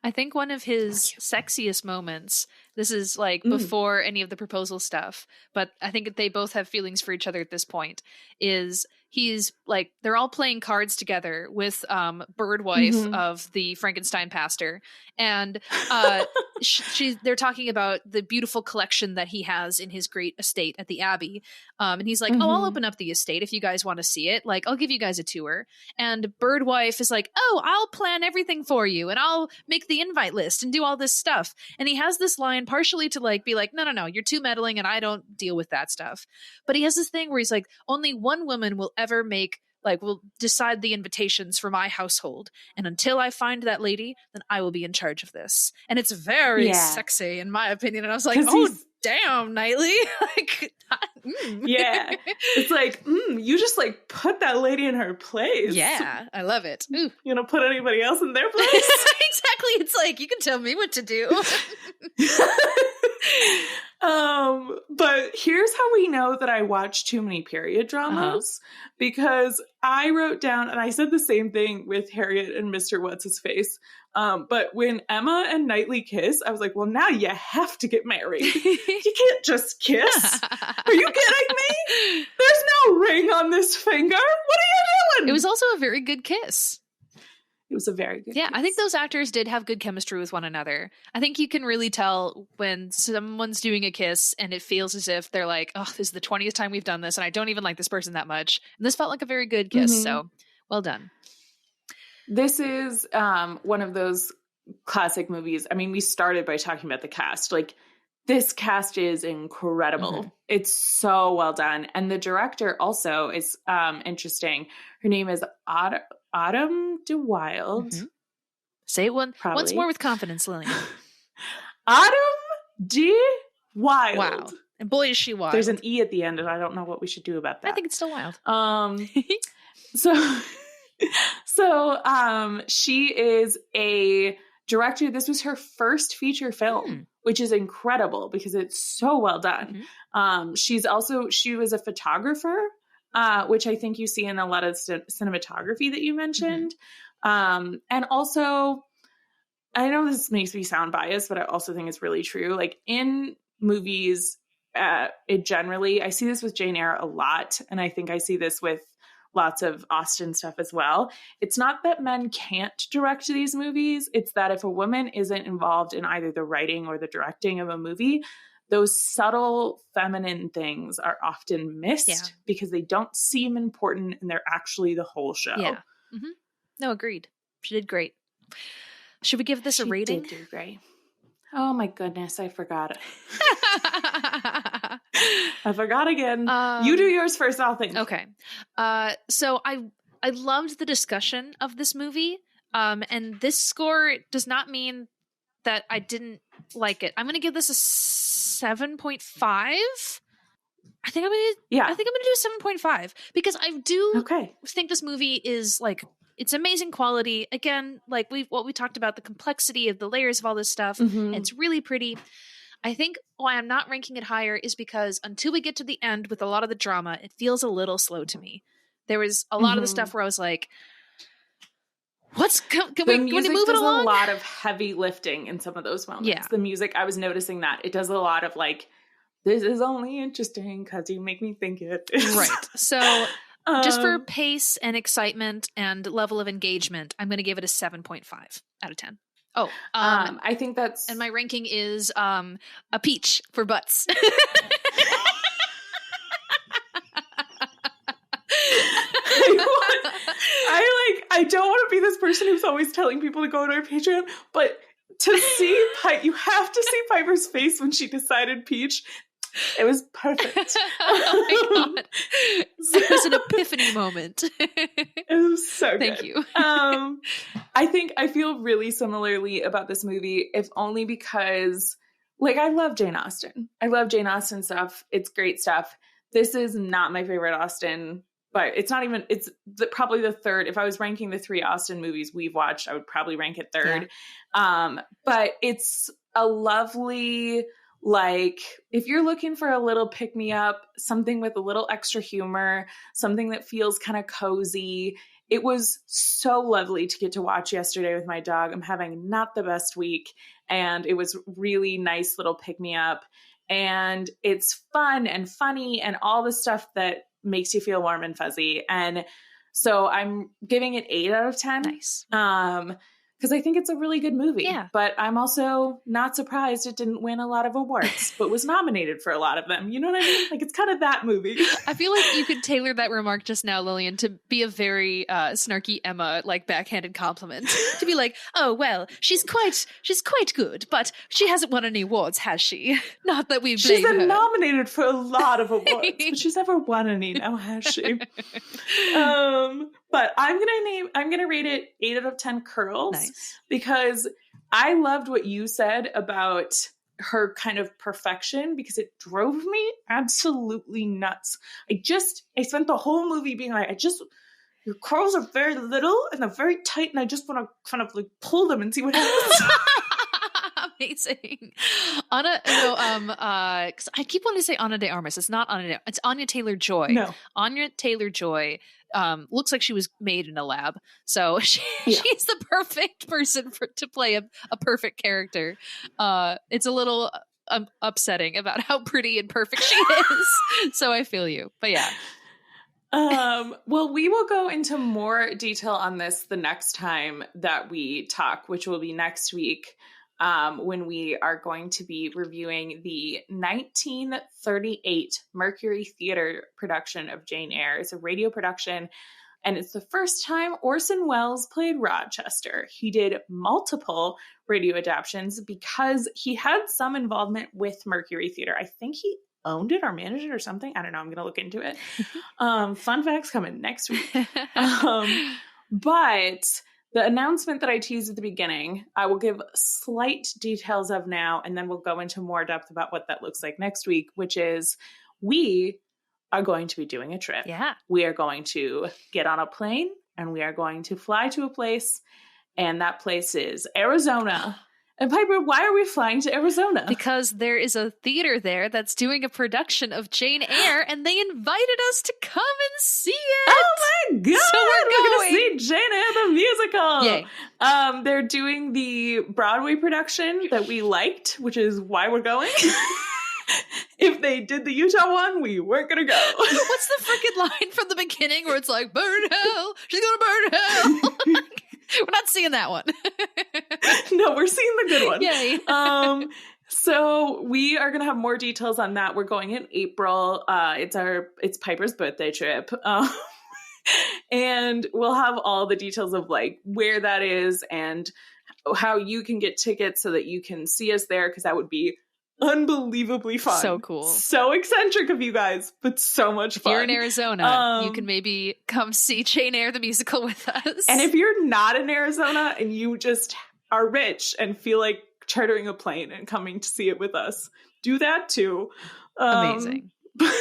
I think one of his sexiest moments, this is like before any of the proposal stuff, but I think they both have feelings for each other at this point, is he's like, they're all playing cards together with bird wife of the Frankenstein pastor. And they're talking about the beautiful collection that he has in his great estate at the Abbey. And he's like, oh, I'll open up the estate if you guys want to see it. Like, I'll give you guys a tour. And bird wife is like, oh, I'll plan everything for you and I'll make the invite list and do all this stuff. And he has this line partially to like be like, no, you're too meddling and I don't deal with that stuff. But he has this thing where he's like, only one woman will ever will decide the invitations for my household. And until I find that lady, then I will be in charge of this. And it's very sexy in my opinion. And I was like, oh, damn, Knightley. Like, yeah. It's like, you just like put that lady in her place. Yeah, I love it. Ooh. You know, put anybody else in their place. Exactly. It's like, you can tell me what to do. But here's how we know that I watch too many period dramas, because I wrote down, and I said the same thing with Harriet and Mr. What's-His-Face. But when Emma and Knightley kiss, I was like, well, now you have to get married. You can't just kiss. Are you kidding me? There's no ring on this finger. What are you doing? It was also a very good kiss. It was a very good kiss. I think those actors did have good chemistry with one another. I think you can really tell when someone's doing a kiss and it feels as if they're like, oh, this is the 20th time we've done this and I don't even like this person that much. And this felt like a very good kiss. So well done. This is one of those classic movies. I mean, we started by talking about the cast. Like, this cast is incredible. It's so well done. And the director also is interesting. Her name is Autumn de Wilde. Say it once more with confidence, Lillian. Autumn de Wilde. Wow. And boy, is she wild. There's an E at the end, and I don't know what we should do about that. I think it's still wild. So she is a director. This was her first feature film, which is incredible because it's so well done. She was a photographer, which I think you see in a lot of cinematography that you mentioned. And also, I know this makes me sound biased, but I also think it's really true. Like, in movies, generally, I see this with Jane Eyre a lot. And I think I see this with lots of Austen stuff as well. It's not that men can't direct these movies. It's that if a woman isn't involved in either the writing or the directing of a movie, those subtle feminine things are often missed because they don't seem important and they're actually the whole show. Yeah. No, agreed. She did great. Should we give this a rating? She did do great. Oh my goodness, I forgot it. I forgot again. You do yours first, I'll think. Okay. So I loved the discussion of this movie. And this score does not mean that I didn't like it. I'm going to give this a 7.5. I think I'm going to do 7.5 because I do think this movie is like, it's amazing quality. Again, like what we talked about, the complexity of the layers of all this stuff. It's really pretty. I think why I'm not ranking it higher is because until we get to the end with a lot of the drama, it feels a little slow to me. There was a lot of the stuff where I was like, can we move it does along? A lot of heavy lifting in some of those moments. Yeah. The music, I was noticing that it does a lot of like, this is only interesting because you make me think it. Right. So just for pace and excitement and level of engagement, I'm going to give it a 7.5 out of 10. Oh, I think that's... And my ranking is a peach for butts. I don't want to be this person who's always telling people to go to our Patreon, but to see you have to see Piper's face when she decided peach. It was perfect. Oh my god. It was an epiphany moment. It was so good. Thank you. I feel really similarly about this movie, if only because, like, I love Jane Austen. I love Jane Austen stuff. It's great stuff. This is not my favorite Austen, but it's not even, probably the third. If I was ranking the 3 Austen movies we've watched, I would probably rank it third. Yeah. But it's a lovely, like, if you're looking for a little pick-me-up, something with a little extra humor, something that feels kind of cozy. It was so lovely to get to watch yesterday with my dog. I'm having not the best week, and it was really nice little pick-me-up. And it's fun and funny and all the stuff that makes you feel warm and fuzzy. And so I'm giving it 8 out of 10. Nice. Because I think it's a really good movie. Yeah. But I'm also not surprised it didn't win a lot of awards, but was nominated for a lot of them. You know what I mean? Like, it's kind of that movie. I feel like you could tailor that remark just now, Lillian, to be a very snarky Emma, like, backhanded compliment. To be like, oh, well, she's quite good, but she hasn't won any awards, has she? Not that we blame She's been her. Nominated for a lot of awards, but she's never won any now, has she? But I'm gonna rate it 8 out of 10 curls. Nice. Because I loved what you said about her kind of perfection, because it drove me absolutely nuts. I spent the whole movie being like, your curls are very little and they're very tight, and I just want to kind of like pull them and see what happens. Amazing. Because I keep wanting to say Ana de Armas. It's not Ana it's Anya Taylor-Joy. No. Anya Taylor-Joy looks like she was made in a lab. So she's the perfect person to play a perfect character. It's a little upsetting about how pretty and perfect she is. So I feel you. But yeah. Well, we will go into more detail on this the next time that we talk, which will be next week. When we are going to be reviewing the 1938 Mercury Theater production of Jane Eyre. It's a radio production, and it's the first time Orson Welles played Rochester. He did multiple radio adaptations because he had some involvement with Mercury Theater. I think he owned it or managed it or something. I don't know. I'm going to look into it. Fun facts coming next week. But the announcement that I teased at the beginning, I will give slight details of now, and then we'll go into more depth about what that looks like next week, which is we are going to be doing a trip. Yeah. We are going to get on a plane, and we are going to fly to a place, and that place is Arizona. And Piper, why are we flying to Arizona? Because there is a theater there that's doing a production of Jane Eyre, and they invited us to come and see it. Oh my god! So we're going to see Jane Eyre the musical. Yay. They're doing the Broadway production that we liked, which is why we're going. If they did the Utah one, we weren't gonna go. What's the freaking line from the beginning where it's like, burn hell, she's gonna burn hell? We're not seeing that one. No, we're seeing the good one. Yay. So we are going to have more details on that. We're going in April. It's Piper's birthday trip. And we'll have all the details of like where that is and how you can get tickets so that you can see us there, because that would be unbelievably fun. So cool. So eccentric of you guys, but so much fun. If you're in Arizona, you can maybe come see Jane Eyre the musical with us. And if you're not in Arizona and you just are rich and feel like chartering a plane and coming to see it with us, do that too. Amazing. But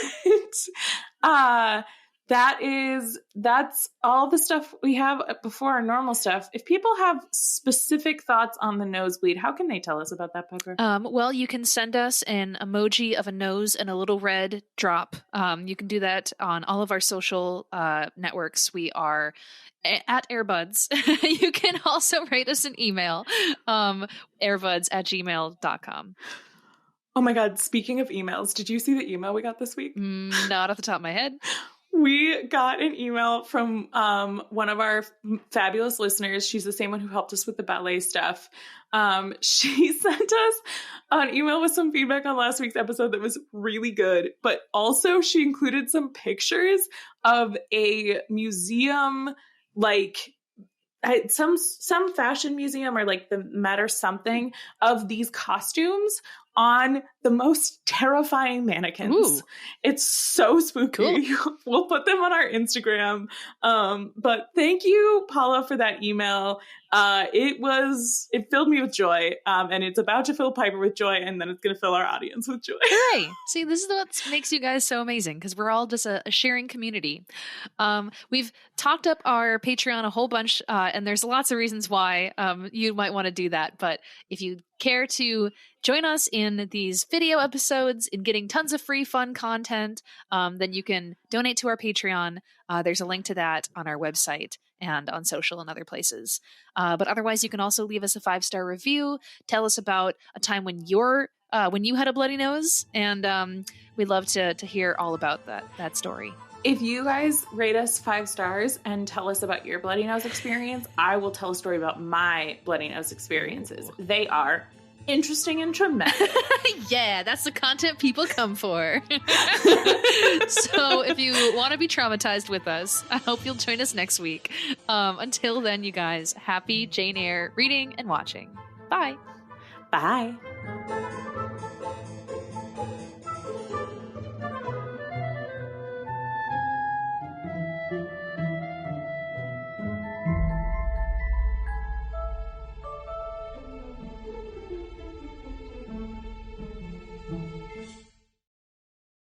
that's all the stuff we have before our normal stuff. If people have specific thoughts on the nosebleed, how can they tell us about that, Piper? Well, you can send us an emoji of a nose and a little red drop. You can do that on all of our social networks. We are at Airbuds. You can also write us an email, airbuds@gmail.com. Oh my God, speaking of emails, did you see the email we got this week? Not off the top of my head. We got an email from one of our fabulous listeners. She's the same one who helped us with the ballet stuff. She sent us an email with some feedback on last week's episode that was really good, but also she included some pictures of a museum, like some fashion museum or like the Met or something, of these costumes on the most terrifying mannequins. Ooh. It's so spooky. Cool. We'll put them on our Instagram. But thank you, Paula, for that email. It filled me with joy. And it's about to fill Piper with joy, and then it's going to fill our audience with joy. Hooray! See, this is what makes you guys so amazing, because we're all just a sharing community. We've talked up our Patreon a whole bunch, and there's lots of reasons why you might want to do that. But if you care to join us in these video episodes, in getting tons of free fun content, then you can donate to our Patreon. There's a link to that on our website and on social and other places. But otherwise, you can also leave us a 5-star review. Tell us about a time when you had a bloody nose, and we'd love to hear all about that story. If you guys rate us 5 stars and tell us about your bloody nose experience, I will tell a story about my bloody nose experiences. They are interesting and traumatic. Yeah, that's the content people come for. So if you want to be traumatized with us, I hope you'll join us next week. Until then, you guys, happy Jane Eyre reading and watching. Bye. Bye.